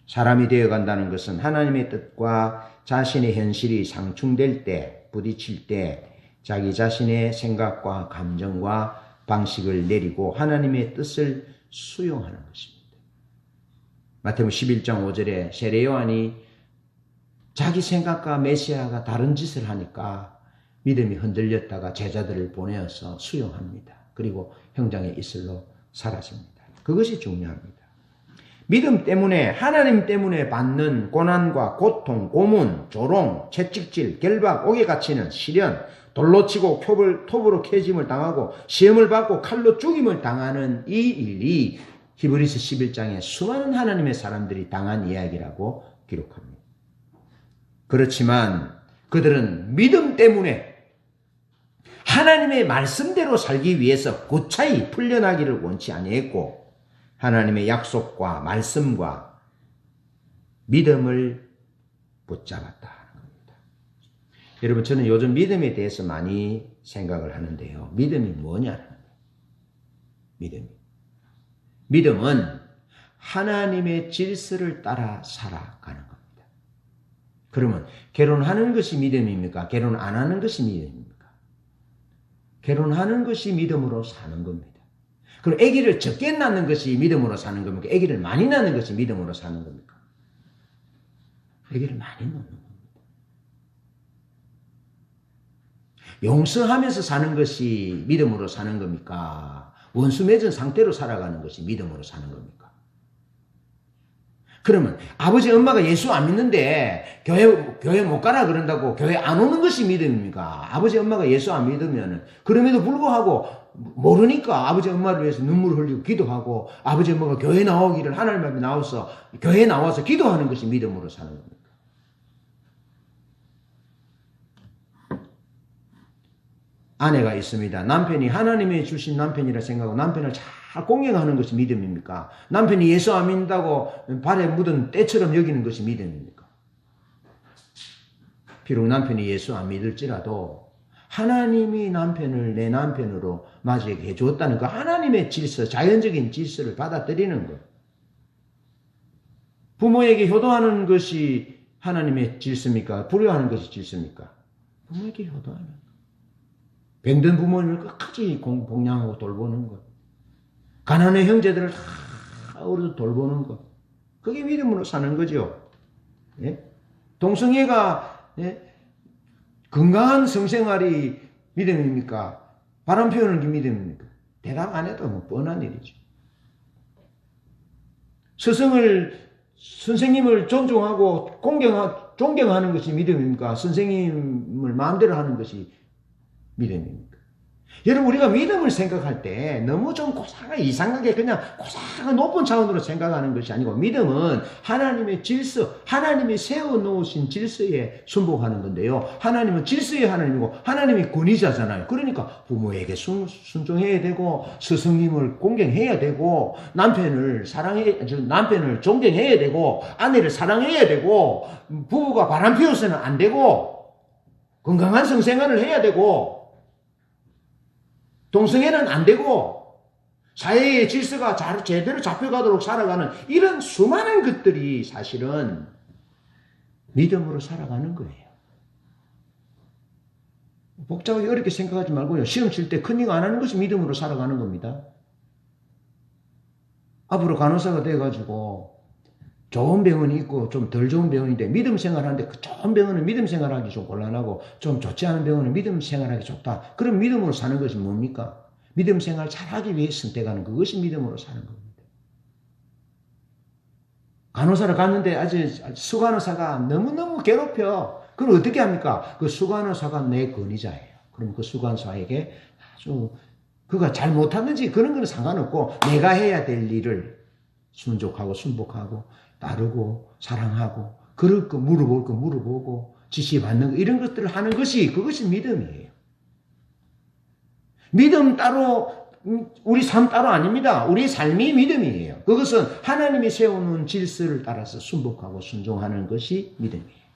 사람이 되어간다는 것은 하나님의 뜻과 자신의 현실이 상충될 때, 부딪힐 때 자기 자신의 생각과 감정과 방식을 내리고 하나님의 뜻을 수용하는 것입니다. 마태복음 11장 5절에 세례 요한이 자기 생각과 메시아가 다른 짓을 하니까 믿음이 흔들렸다가 제자들을 보내어서 수용합니다. 그리고 형장의 이슬로 사라집니다. 그것이 중요합니다. 믿음 때문에, 하나님 때문에 받는 고난과 고통, 고문, 조롱, 채찍질, 결박, 옥에 갇히는 시련, 돌로 치고 톱으로 캐짐을 당하고 시험을 받고 칼로 죽임을 당하는 이 일이 히브리서 11장에 수많은 하나님의 사람들이 당한 이야기라고 기록합니다. 그렇지만 그들은 믿음 때문에 하나님의 말씀대로 살기 위해서 고차히 풀려나기를 원치 아니했고 하나님의 약속과 말씀과 믿음을 붙잡았다 하는 겁니다. 여러분, 저는 요즘 믿음에 대해서 많이 생각을 하는데요. 믿음이 뭐냐는 거예요. 믿음은 하나님의 질서를 따라 살아가는 겁니다. 그러면 결혼하는 것이 믿음입니까? 결혼 안 하는 것이 믿음입니까? 결혼하는 것이 믿음으로 사는 겁니다. 그럼 아기를 적게 낳는 것이 믿음으로 사는 겁니까? 아기를 많이 낳는 것이 믿음으로 사는 겁니까? 아기를 많이 낳는 겁니다. 용서하면서 사는 것이 믿음으로 사는 겁니까? 원수 맺은 상태로 살아가는 것이 믿음으로 사는 겁니까? 그러면 아버지 엄마가 예수 안 믿는데 교회 못 가라 그런다고 교회 안 오는 것이 믿음입니까? 아버지 엄마가 예수 안 믿으면 그럼에도 불구하고 모르니까 아버지 엄마를 위해서 눈물을 흘리고 기도하고 아버지 엄마가 교회 나오기를 하나님 앞에 나와서 교회에 나와서 기도하는 것이 믿음으로 사는 겁니다. 아내가 있습니다. 남편이 하나님이 주신 남편이라 생각하고 남편을 잘 공경하는 것이 믿음입니까? 남편이 예수 안 믿는다고 발에 묻은 때처럼 여기는 것이 믿음입니까? 비록 남편이 예수 안 믿을지라도 하나님이 남편을 내 남편으로 맞이하게 해주었다는 그 하나님의 질서, 자연적인 질서를 받아들이는 것. 부모에게 효도하는 것이 하나님의 질서입니까? 불효하는 것이 질서입니까? 부모에게 효도하는 것. 병든 부모님을 끝까지 봉양하고 돌보는 것. 가난한 형제들을 다 어려서 돌보는 것. 그게 믿음으로 사는 거죠. 예? 동성애가 건강한 성생활이 믿음입니까? 바람 피우는 게 믿음입니까? 대답 안 해도 뭐 뻔한 일이죠. 선생님을 존중하고 존경하는 것이 믿음입니까? 선생님을 마음대로 하는 것이 믿음입니까? 여러분, 우리가 믿음을 생각할 때 너무 좀 이상하게 그냥 고상한 높은 차원으로 생각하는 것이 아니고 믿음은 하나님의 질서, 하나님이 세워놓으신 질서에 순복하는 건데요. 하나님은 질서의 하나님이고 하나님이 권위자잖아요. 그러니까 부모에게 순종해야 되고 스승님을 공경해야 되고 남편을 존경해야 되고 아내를 사랑해야 되고 부부가 바람 피워서는 안 되고 건강한 성생활을 해야 되고 동성애는 안 되고 사회의 질서가 제대로 잡혀가도록 살아가는 이런 수많은 것들이 사실은 믿음으로 살아가는 거예요. 복잡하게 어렵게 생각하지 말고요. 시험 칠 때 컨닝 안 하는 것이 믿음으로 살아가는 겁니다. 앞으로 간호사가 돼가지고 좋은 병원이 있고 좀 덜 좋은 병원인데 믿음 생활하는데 그 좋은 병원은 믿음 생활하기 좀 곤란하고 좀 좋지 않은 병원은 믿음 생활하기 좋다. 그럼 믿음으로 사는 것이 뭡니까? 믿음 생활 잘하기 위해 선택하는 그것이 믿음으로 사는 겁니다. 간호사를 갔는데 아주 수간호사가 너무너무 괴롭혀. 그럼 어떻게 합니까? 그 수간호사가 내 권위자예요. 그럼 그 수간호사에게 아주 그가 잘 못하는지 그런 건 상관없고 내가 해야 될 일을 순종하고 순복하고 따르고 사랑하고 그럴 거 물어볼 거 물어보고 지시받는 거 이런 것들을 하는 것이 그것이 믿음이에요. 믿음 따로 우리 삶 따로 아닙니다. 우리 삶이 믿음이에요. 그것은 하나님이 세우는 질서를 따라서 순복하고 순종하는 것이 믿음이에요.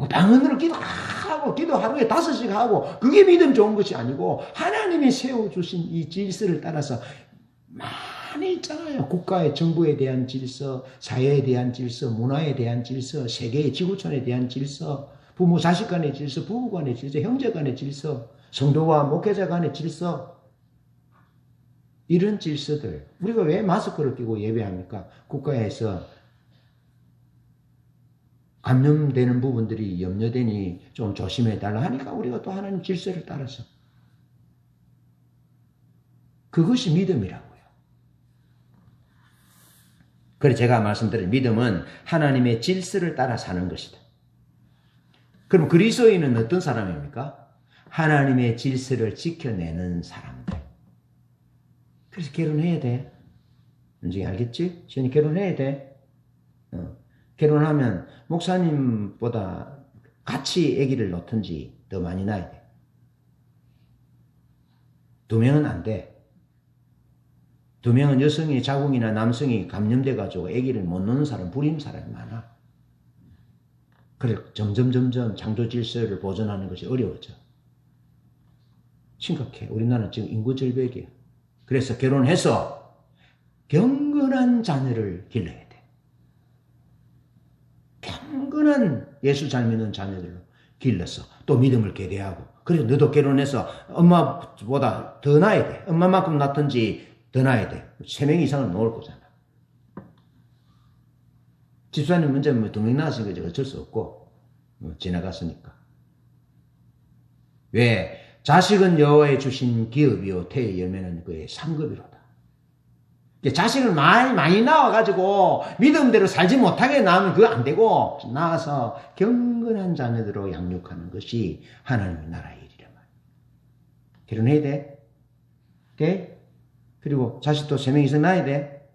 방언으로 기도하고 기도 하루에 5시간 하고 그게 믿음 좋은 것이 아니고 하나님이 세워주신 이 질서를 따라서 많이 있잖아요. 국가의 정부에 대한 질서, 사회에 대한 질서, 문화에 대한 질서, 세계의 지구촌에 대한 질서, 부모 자식 간의 질서, 부부 간의 질서, 형제 간의 질서, 성도와 목회자 간의 질서 이런 질서들 우리가 왜 마스크를 끼고 예배합니까? 국가에서 감염되는 부분들이 염려되니 좀 조심해달라 하니까 우리가 또 하나님 질서를 따라서 그것이 믿음이라고요. 그래서 제가 말씀드린 믿음은 하나님의 질서를 따라 사는 것이다. 그럼 그리스도인은 어떤 사람입니까? 하나님의 질서를 지켜내는 사람들. 그래서 결혼해야 돼. 언제 알겠지? 지연이 결혼해야 돼. 결혼하면 목사님보다 같이 아기를 놓든지 더 많이 낳아야 돼. 2명은 안 돼. 2명은 여성이 자궁이나 남성이 감염돼가지고 아기를 못 놓는 사람, 불임 사람이 많아. 그래 점점 창조 질서를 보존하는 것이 어려워져. 심각해. 우리나라는 지금 인구 절벽이야. 그래서 결혼해서 경건한 자녀를 길러야 돼. 경건한 예수 잘 믿는 자녀들로 길러서 또 믿음을 계대하고. 그래서 너도 결혼해서 엄마보다 더 낳아야 돼. 엄마만큼 낳든지 더 낳아야 돼. 3명 이상은 놓을 거잖아. 집사님 문제 2명 낳으신 거지 어쩔 수 없고 지나갔으니까. 왜? 자식은 여호와의 주신 기업이요 태의 열매는 그의 상급이로다. 자식을 많이 낳아가지고 믿음대로 살지 못하게 낳으면 그거 안 되고 낳아서 경건한 자녀들로 양육하는 것이 하나님의 나라의 일이란 말이야. 결혼해야 돼? 돼? 그리고 자식도 3명 이상 낳아야 돼?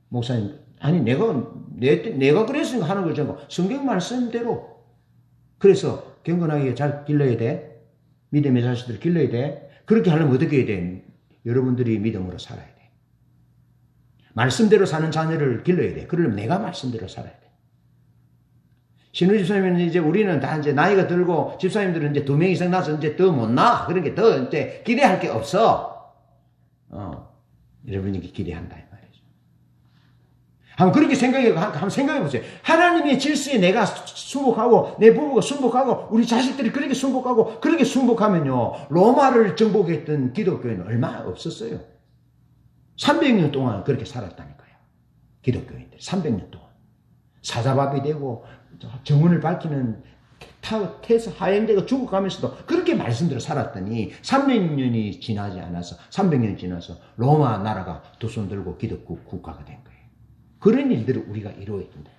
목사님 아니 내가 그랬으니까 하는 거지 성경 말씀대로. 그래서 경건하게 잘 길러야 돼. 믿음의 자식들을 길러야 돼. 그렇게 하려면 어떻게 해야 돼? 여러분들이 믿음으로 살아야 돼. 말씀대로 사는 자녀를 길러야 돼. 그러려면 내가 말씀대로 살아야 돼. 신우 집사님은 이제 우리는 다 이제 나이가 들고 집사님들은 이제 2명 이상 낳아서 이제 더 못 낳아. 그러니까 더 이제 기대할 게 없어. 여러분이 기대한다. 한번 그렇게 한번 생각해 보세요. 하나님의 질서에 내가 순복하고, 내 부부가 순복하고, 우리 자식들이 그렇게 순복하고, 그렇게 순복하면요, 로마를 정복했던 기독교인은 얼마 없었어요. 300년 동안 그렇게 살았다니까요. 기독교인들. 300년 동안. 사자밥이 되고, 정원을 밝히는 태서 하행대가 죽어가면서도 그렇게 말씀대로 살았더니 300년이 지나지 않아서, 300년이 지나서 로마 나라가 두 손 들고 기독교 국가가 된 거예요. 그런 일들을 우리가 이루어야 된다.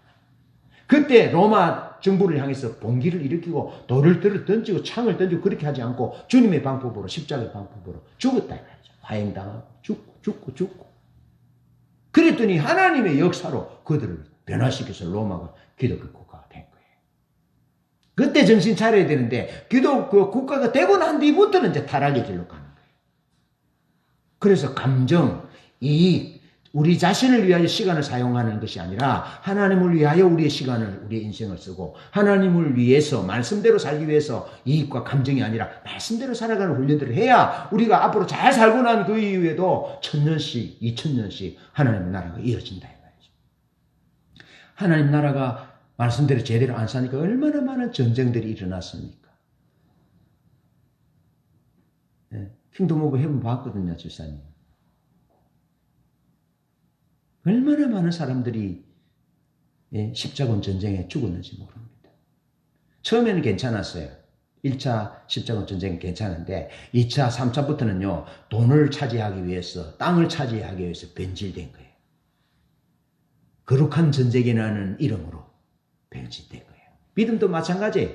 그때 로마 정부를 향해서 봉기를 일으키고 돌을 던지고 창을 던지고 그렇게 하지 않고 주님의 방법으로 십자가의 방법으로 죽었다. 화형당하고 죽고. 그랬더니 하나님의 역사로 그들을 변화시켜서 로마가 기독교 국가가 된 거예요. 그때 정신 차려야 되는데 기독교 국가가 되고 난 뒤부터는 이제 타락의 길로 가는 거예요. 그래서 감정, 이익, 우리 자신을 위하여 시간을 사용하는 것이 아니라 하나님을 위하여 우리의 시간을, 우리의 인생을 쓰고 하나님을 위해서 말씀대로 살기 위해서 이익과 감정이 아니라 말씀대로 살아가는 훈련들을 해야 우리가 앞으로 잘 살고 난 그 이후에도 1000년씩, 2000년씩 하나님의 나라가 이어진다. 이 말이죠. 하나님 나라가 말씀대로 제대로 안 사니까 얼마나 많은 전쟁들이 일어났습니까? 네. 킹덤 오브 헤븐 봤거든요, 집사님. 얼마나 많은 사람들이 십자군 전쟁에 죽었는지 모릅니다. 처음에는 괜찮았어요. 1차 십자군 전쟁은 괜찮은데 2차, 3차부터는요. 돈을 차지하기 위해서, 땅을 차지하기 위해서 변질된 거예요. 거룩한 전쟁이라는 이름으로 변질된 거예요. 믿음도 마찬가지예요.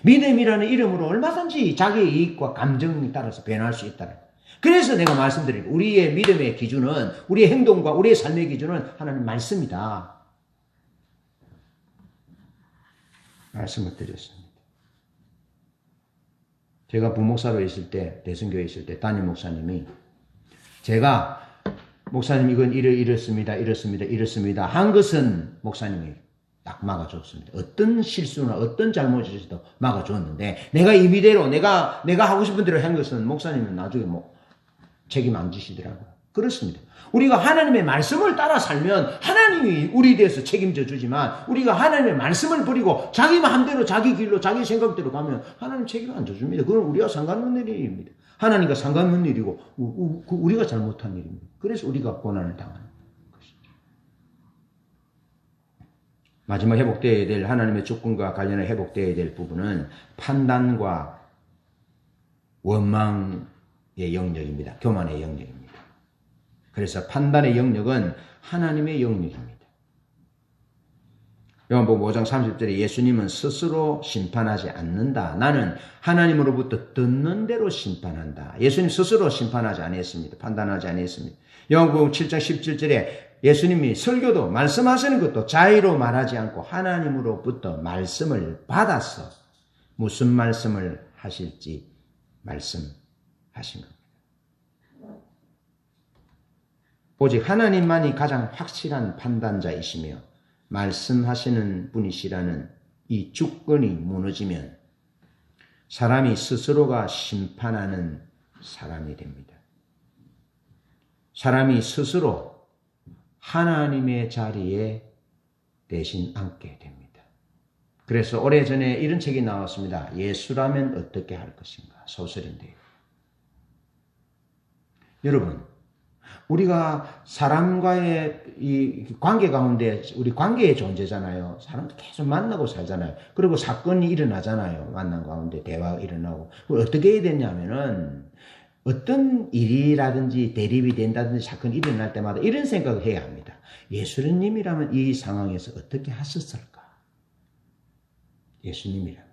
믿음이라는 이름으로 얼마든지 자기의 이익과 감정에 따라서 변할 수 있다는 거예요. 그래서 내가 말씀드리고 우리의 믿음의 기준은, 우리의 행동과 우리의 삶의 기준은 하나님 말씀이다. 말씀을 드렸습니다. 제가 부목사로 있을 때, 대선교회에 있을 때 담임 목사님이 제가 목사님 이건 이렇습니다 한 것은 목사님이 딱 막아줬습니다. 어떤 실수나 어떤 잘못이 있어도 막아줬는데 내가 임의대로 내가 하고 싶은 대로 한 것은 목사님은 나중에 책임 안 지시더라고요. 그렇습니다. 우리가 하나님의 말씀을 따라 살면 하나님이 우리에 대해서 책임져 주지만 우리가 하나님의 말씀을 버리고 자기 마음대로 자기 길로 자기 생각대로 가면 하나님 책임 안 져줍니다. 그건 우리와 상관없는 일입니다. 하나님과 상관없는 일이고 우리가 잘못한 일입니다. 그래서 우리가 고난을 당하는 것이죠. 마지막 회복되어야 될 하나님의 주권과 관련해 회복되어야 될 부분은 판단과 원망의 영역입니다. 교만의 영역입니다. 그래서 판단의 영역은 하나님의 영역입니다. 요한복음 5장 30절에 예수님은 스스로 심판하지 않는다. 나는 하나님으로부터 듣는 대로 심판한다. 예수님 스스로 심판하지 않았습니다. 판단하지 않았습니다. 요한복음 7장 17절에 예수님이 설교도 말씀하시는 것도 자의로 말하지 않고 하나님으로부터 말씀을 받아서 무슨 말씀을 하실지 말씀하신 겁니다. 오직 하나님만이 가장 확실한 판단자이시며 말씀하시는 분이시라는 이 주권이 무너지면 사람이 스스로가 심판하는 사람이 됩니다. 사람이 스스로 하나님의 자리에 대신 앉게 됩니다. 그래서 오래전에 이런 책이 나왔습니다. 예수라면 어떻게 할 것인가? 소설인데요. 여러분, 우리가 사람과의 이 관계 가운데 우리 관계의 존재잖아요. 사람도 계속 만나고 살잖아요. 그리고 사건이 일어나잖아요. 만남 가운데 대화가 일어나고. 어떻게 해야 되냐면은 어떤 일이라든지 대립이 된다든지 사건이 일어날 때마다 이런 생각을 해야 합니다. 예수님이라면 이 상황에서 어떻게 하셨을까? 예수님이라면.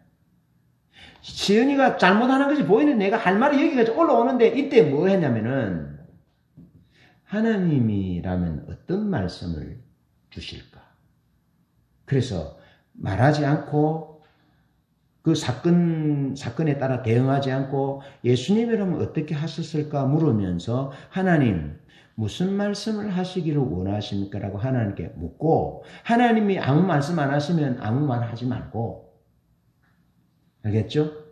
시은이가 잘못하는 것이 보이는 내가 할 말이 여기까지 올라오는데 이때 뭐 했냐면은 하나님이라면 어떤 말씀을 주실까? 그래서 말하지 않고 그 사건에 따라 대응하지 않고 예수님이라면 어떻게 하셨을까 물으면서 하나님 무슨 말씀을 하시기를 원하십니까? 라고 하나님께 묻고 하나님이 아무 말씀 안 하시면 아무 말 하지 말고 알겠죠?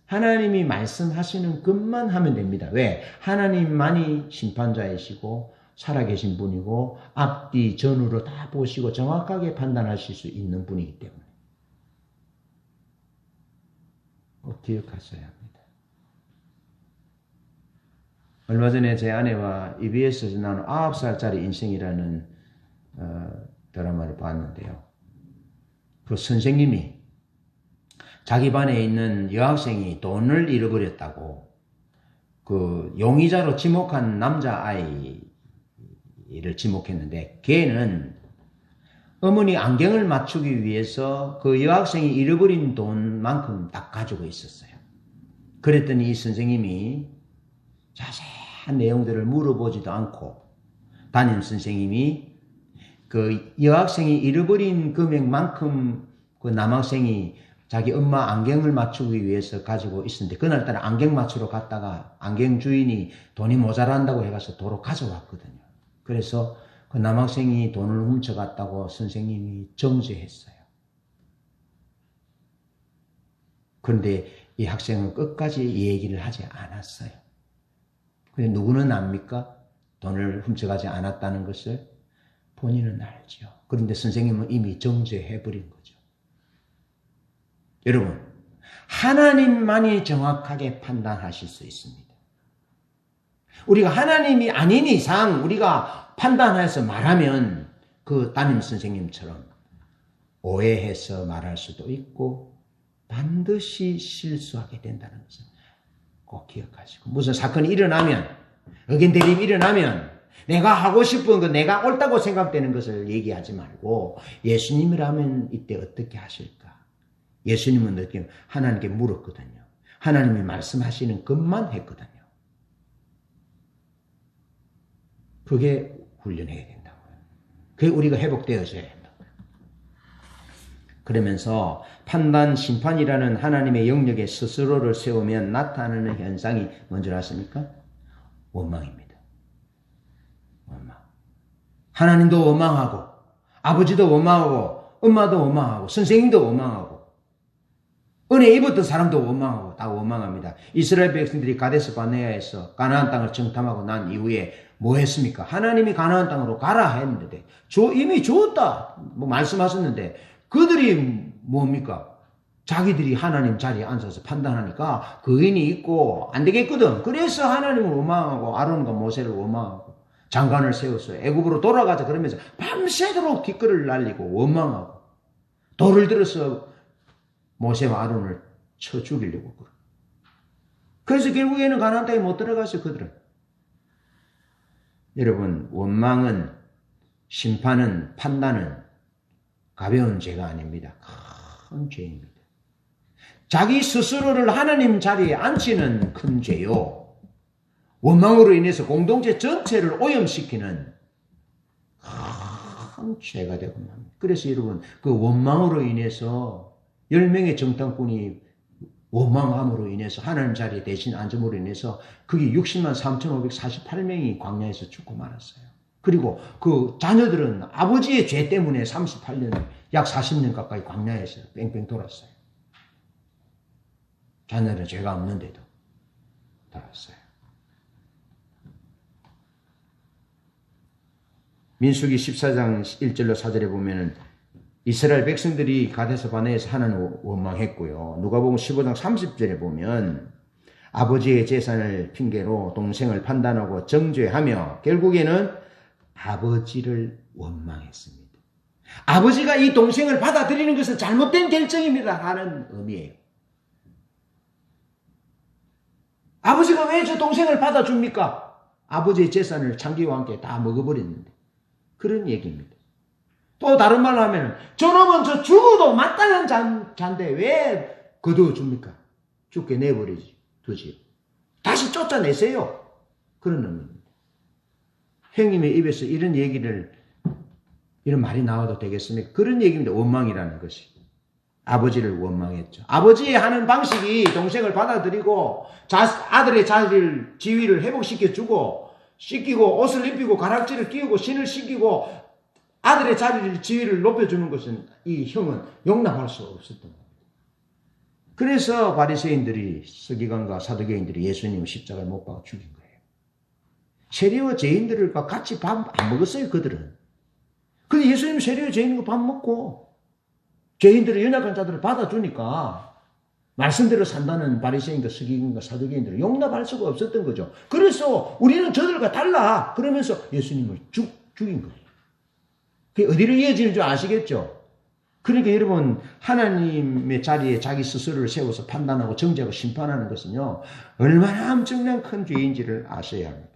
하나님이 말씀하시는 것만 하면 됩니다. 왜? 하나님만이 심판자이시고 살아계신 분이고 앞뒤 전후로 다 보시고 정확하게 판단하실 수 있는 분이기 때문에 꼭 기억하셔야 합니다. 얼마 전에 제 아내와 EBS에서 나온 9살짜리 인생이라는 드라마를 봤는데요. 그 선생님이 자기 반에 있는 여학생이 돈을 잃어버렸다고 그 용의자로 지목한 남자아이를 지목했는데 걔는 어머니 안경을 맞추기 위해서 그 여학생이 잃어버린 돈만큼 딱 가지고 있었어요. 그랬더니 이 선생님이 자세한 내용들을 물어보지도 않고 담임 선생님이 그 여학생이 잃어버린 금액만큼 그 남학생이 자기 엄마 안경을 맞추기 위해서 가지고 있었는데 그날따라 안경 맞추러 갔다가 안경 주인이 돈이 모자란다고 해가서 도로 가져왔거든요. 그래서 그 남학생이 돈을 훔쳐갔다고 선생님이 정죄했어요. 그런데 이 학생은 끝까지 얘기를 하지 않았어요. 근데 누구는 압니까? 돈을 훔쳐가지 않았다는 것을 본인은 알죠. 그런데 선생님은 이미 정죄해버린 거죠. 여러분, 하나님만이 정확하게 판단하실 수 있습니다. 우리가 하나님이 아닌 이상 우리가 판단해서 말하면 그 담임 선생님처럼 오해해서 말할 수도 있고 반드시 실수하게 된다는 것을 꼭 기억하시고 무슨 사건이 일어나면 의견 대립이 일어나면 내가 하고 싶은 거 내가 옳다고 생각되는 것을 얘기하지 말고 예수님이라면 이때 어떻게 하실까? 예수님은 어떻게 하나님께 물었거든요. 하나님이 말씀하시는 것만 했거든요. 그게 훈련해야 된다고요. 그게 우리가 회복되어져야 된다고요. 그러면서 판단, 심판이라는 하나님의 영역에 스스로를 세우면 나타나는 현상이 뭔지 아십니까? 원망입니다. 원망. 하나님도 원망하고 아버지도 원망하고 엄마도 원망하고 선생님도 원망하고 은혜 입었던 사람도 원망하고 다 원망합니다. 이스라엘 백성들이 가데스 바네아에서 가나안 땅을 정탐하고 난 이후에 뭐 했습니까? 하나님이 가나안 땅으로 가라 했는데 이미 주었다 뭐 말씀하셨는데 그들이 뭡니까? 자기들이 하나님 자리에 앉아서 판단하니까 거인이 있고 안 되겠거든. 그래서 하나님을 원망하고 아론과 모세를 원망하고 장관을 세워서 애굽으로 돌아가자 그러면서 밤새도록 뒷걸을 날리고 원망하고 돌을 들어서 모세와 아론을 쳐 죽이려고 그래. 그래서 결국에는 가나안 땅에 못 들어갔어요, 그들은. 여러분, 원망은, 심판은, 판단은 가벼운 죄가 아닙니다. 큰 죄입니다. 자기 스스로를 하나님 자리에 앉히는 큰 죄요. 원망으로 인해서 공동체 전체를 오염시키는 큰 죄가 되고 맙니다. 그래서 여러분, 그 원망으로 인해서 10명의 정탐꾼이 원망함으로 인해서 하나님 자리에 대신 앉음으로 인해서 그게 60만 3,548명이 광야에서 죽고 말았어요. 그리고 그 자녀들은 아버지의 죄 때문에 38년, 약 40년 가까이 광야에서 뺑뺑 돌았어요. 자녀는 죄가 없는데도 돌았어요. 민수기 14장 1절로 4절에 보면은 이스라엘 백성들이 가데스 바네에서 하나님을 원망했고요. 누가복음 15장 30절에 보면 아버지의 재산을 핑계로 동생을 판단하고 정죄하며 결국에는 아버지를 원망했습니다. 아버지가 이 동생을 받아들이는 것은 잘못된 결정입니다 하는 의미예요. 아버지가 왜 저 동생을 받아줍니까? 아버지의 재산을 장기와 함께 다 먹어버렸는데. 그런 얘기입니다. 또 다른 말로 하면 저놈은 저 죽어도 마땅한 자인데 왜 거두어줍니까? 죽게 내버리지 두지. 다시 쫓아내세요. 그런 의미입니다. 형님의 입에서 이런 얘기를, 이런 말이 나와도 되겠습니까? 그런 얘기입니다. 원망이라는 것이. 아버지를 원망했죠. 아버지의 하는 방식이 동생을 받아들이고 아들의 자리를, 지위를 회복시켜주고 씻기고 옷을 입히고 가락지를 끼우고 신을 신기고 아들의 자리를, 지위를 높여주는 것은 이 형은 용납할 수 없었던 겁니다. 그래서 바리새인들이, 서기관과 사두개인들이 예수님을 십자가에 못 박아 죽인 거예요. 세리와 죄인들과 같이 밥 안 먹었어요, 그들은. 근데 예수님은 세리와 죄인과 밥 먹고 죄인들을, 연약한 자들을 받아주니까 말씀대로 산다는 바리새인과 서기관과 사두개인들을 용납할 수가 없었던 거죠. 그래서 우리는 저들과 달라 그러면서 예수님을 죽인 거예요. 그게 어디로 이어지는 줄 아시겠죠? 그러니까 여러분, 하나님의 자리에 자기 스스로를 세워서 판단하고 정죄하고 심판하는 것은요, 얼마나 엄청난 큰 죄인지를 아셔야 합니다.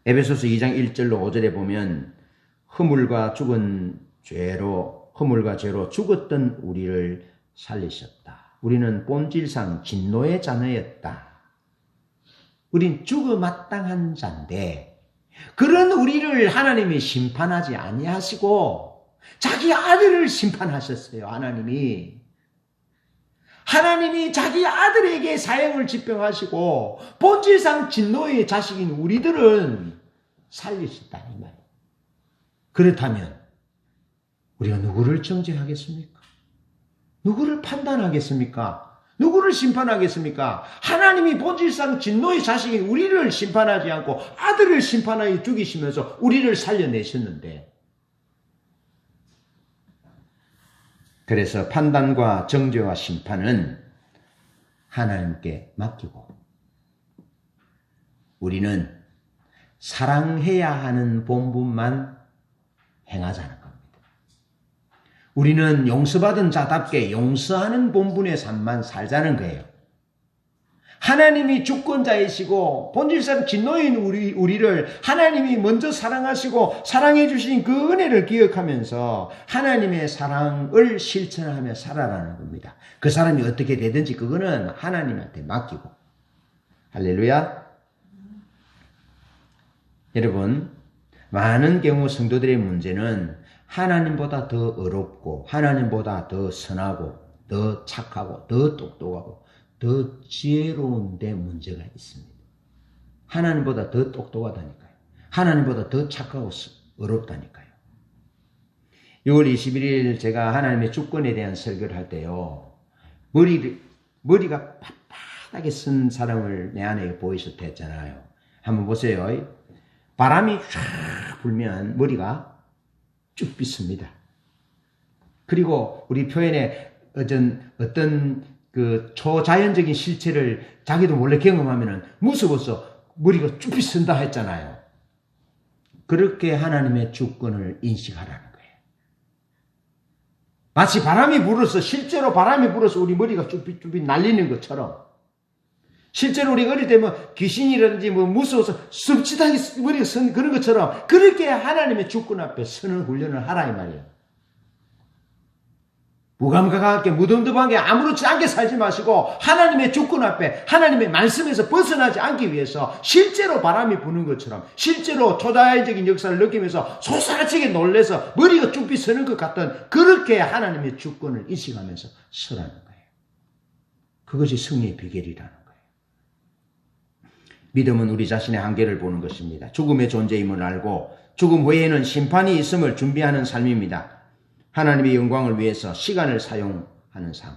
에베소서 2장 1절로 5절에 보면 허물과 죄로 죽었던 우리를 살리셨다. 우리는 본질상 진노의 자녀였다. 우린 죽어 마땅한 자인데 그런 우리를 하나님이 심판하지 아니하시고 자기 아들을 심판하셨어요. 하나님이 자기 아들에게 사형을 집행하시고 본질상 진노의 자식인 우리들은 살리셨다는 말이에요. 그렇다면 우리가 누구를 정죄하겠습니까? 누구를 판단하겠습니까? 누구를 심판하겠습니까? 하나님이 본질상 진노의 자식인 우리를 심판하지 않고 아들을 심판하여 죽이시면서 우리를 살려내셨는데, 그래서 판단과 정죄와 심판은 하나님께 맡기고 우리는 사랑해야 하는 본분만 행하자는 겁니다. 우리는 용서받은 자답게 용서하는 본분의 삶만 살자는 거예요. 하나님이 주권자이시고 본질상 진노인 우리를 하나님이 먼저 사랑하시고 사랑해 주신 그 은혜를 기억하면서 하나님의 사랑을 실천하며 살아라는 겁니다. 그 사람이 어떻게 되든지 그거는 하나님한테 맡기고. 할렐루야. 여러분, 많은 경우 성도들의 문제는 하나님보다 더 어렵고 하나님보다 더 선하고 더 착하고 더 똑똑하고 더 지혜로운 데 문제가 있습니다. 하나님보다 더 똑똑하다니까요. 하나님보다 더 착하고 어렵다니까요. 6월 21일 제가 하나님의 주권에 대한 설교를 할 때요, 머리가 빳빳하게 쓴 사람을 내 안에 보이셨다 했잖아요. 한번 보세요. 바람이 쫙 불면 머리가 쭉 빗습니다. 그리고 우리 표현에 어떤 그 초자연적인 실체를 자기도 몰래 경험하면은 무서워서 머리가 쭉 빗쓴다 했잖아요. 그렇게 하나님의 주권을 인식하라는 거예요. 마치 바람이 불어서, 실제로 바람이 불어서 우리 머리가 쭈삣쭈삣 날리는 것처럼, 실제로 우리가 어릴 때 귀신이라든지 무서워서 습짓하게 머리가 선 그런 것처럼 그렇게 하나님의 주권 앞에 서는 훈련을 하라 이 말이에요. 무감각하게 무덤덤하게 아무렇지 않게 살지 마시고 하나님의 주권 앞에 하나님의 말씀에서 벗어나지 않기 위해서 실제로 바람이 부는 것처럼 실제로 초자연적인 역사를 느끼면서 솟아지게 놀래서 머리가 쭉 비서는 것 같던 그렇게 하나님의 주권을 인식하면서 서라는 거예요. 그것이 승리의 비결이라는 거예요. 믿음은 우리 자신의 한계를 보는 것입니다. 죽음의 존재임을 알고 죽음 후에는 심판이 있음을 준비하는 삶입니다. 하나님의 영광을 위해서 시간을 사용하는 삶,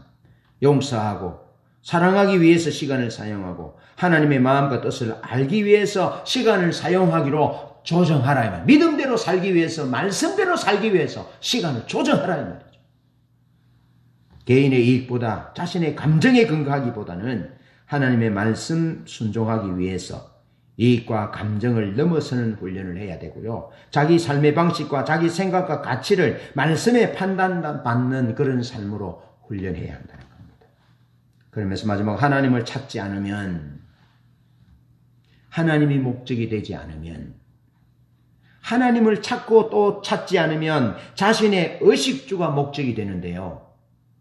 용서하고 사랑하기 위해서 시간을 사용하고 하나님의 마음과 뜻을 알기 위해서 시간을 사용하기로 조정하라 이 말. 믿음대로 살기 위해서 말씀대로 살기 위해서 시간을 조정하라 이 말이죠. 개인의 이익보다 자신의 감정에 근거하기보다는 하나님의 말씀 순종하기 위해서 이익과 감정을 넘어서는 훈련을 해야 되고요. 자기 삶의 방식과 자기 생각과 가치를 말씀에 판단받는 그런 삶으로 훈련해야 한다는 겁니다. 그러면서 마지막 하나님을 찾지 않으면, 하나님이 목적이 되지 않으면, 하나님을 찾고 또 찾지 않으면 자신의 의식주가 목적이 되는데요.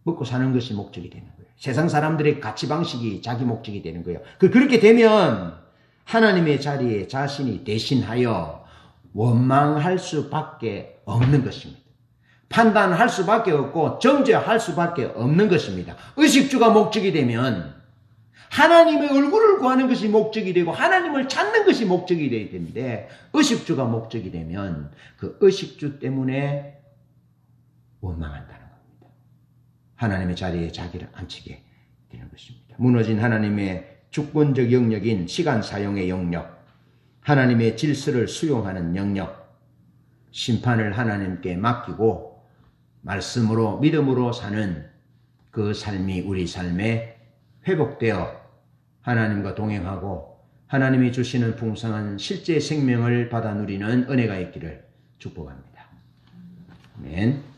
먹고 사는 것이 목적이 되는 거예요. 세상 사람들의 가치 방식이 자기 목적이 되는 거예요. 그렇게 되면 하나님의 자리에 자신이 대신하여 원망할 수밖에 없는 것입니다. 판단할 수밖에 없고 정죄할 수밖에 없는 것입니다. 의식주가 목적이 되면 하나님의 얼굴을 구하는 것이 목적이 되고 하나님을 찾는 것이 목적이 되어야 되는데 의식주가 목적이 되면 그 의식주 때문에 원망한다는 겁니다. 하나님의 자리에 자기를 앉히게 되는 것입니다. 무너진 하나님의 주권적 영역인 시간 사용의 영역, 하나님의 질서를 수용하는 영역, 심판을 하나님께 맡기고 말씀으로 믿음으로 사는 그 삶이 우리 삶에 회복되어 하나님과 동행하고 하나님이 주시는 풍성한 실제 생명을 받아 누리는 은혜가 있기를 축복합니다. 아멘.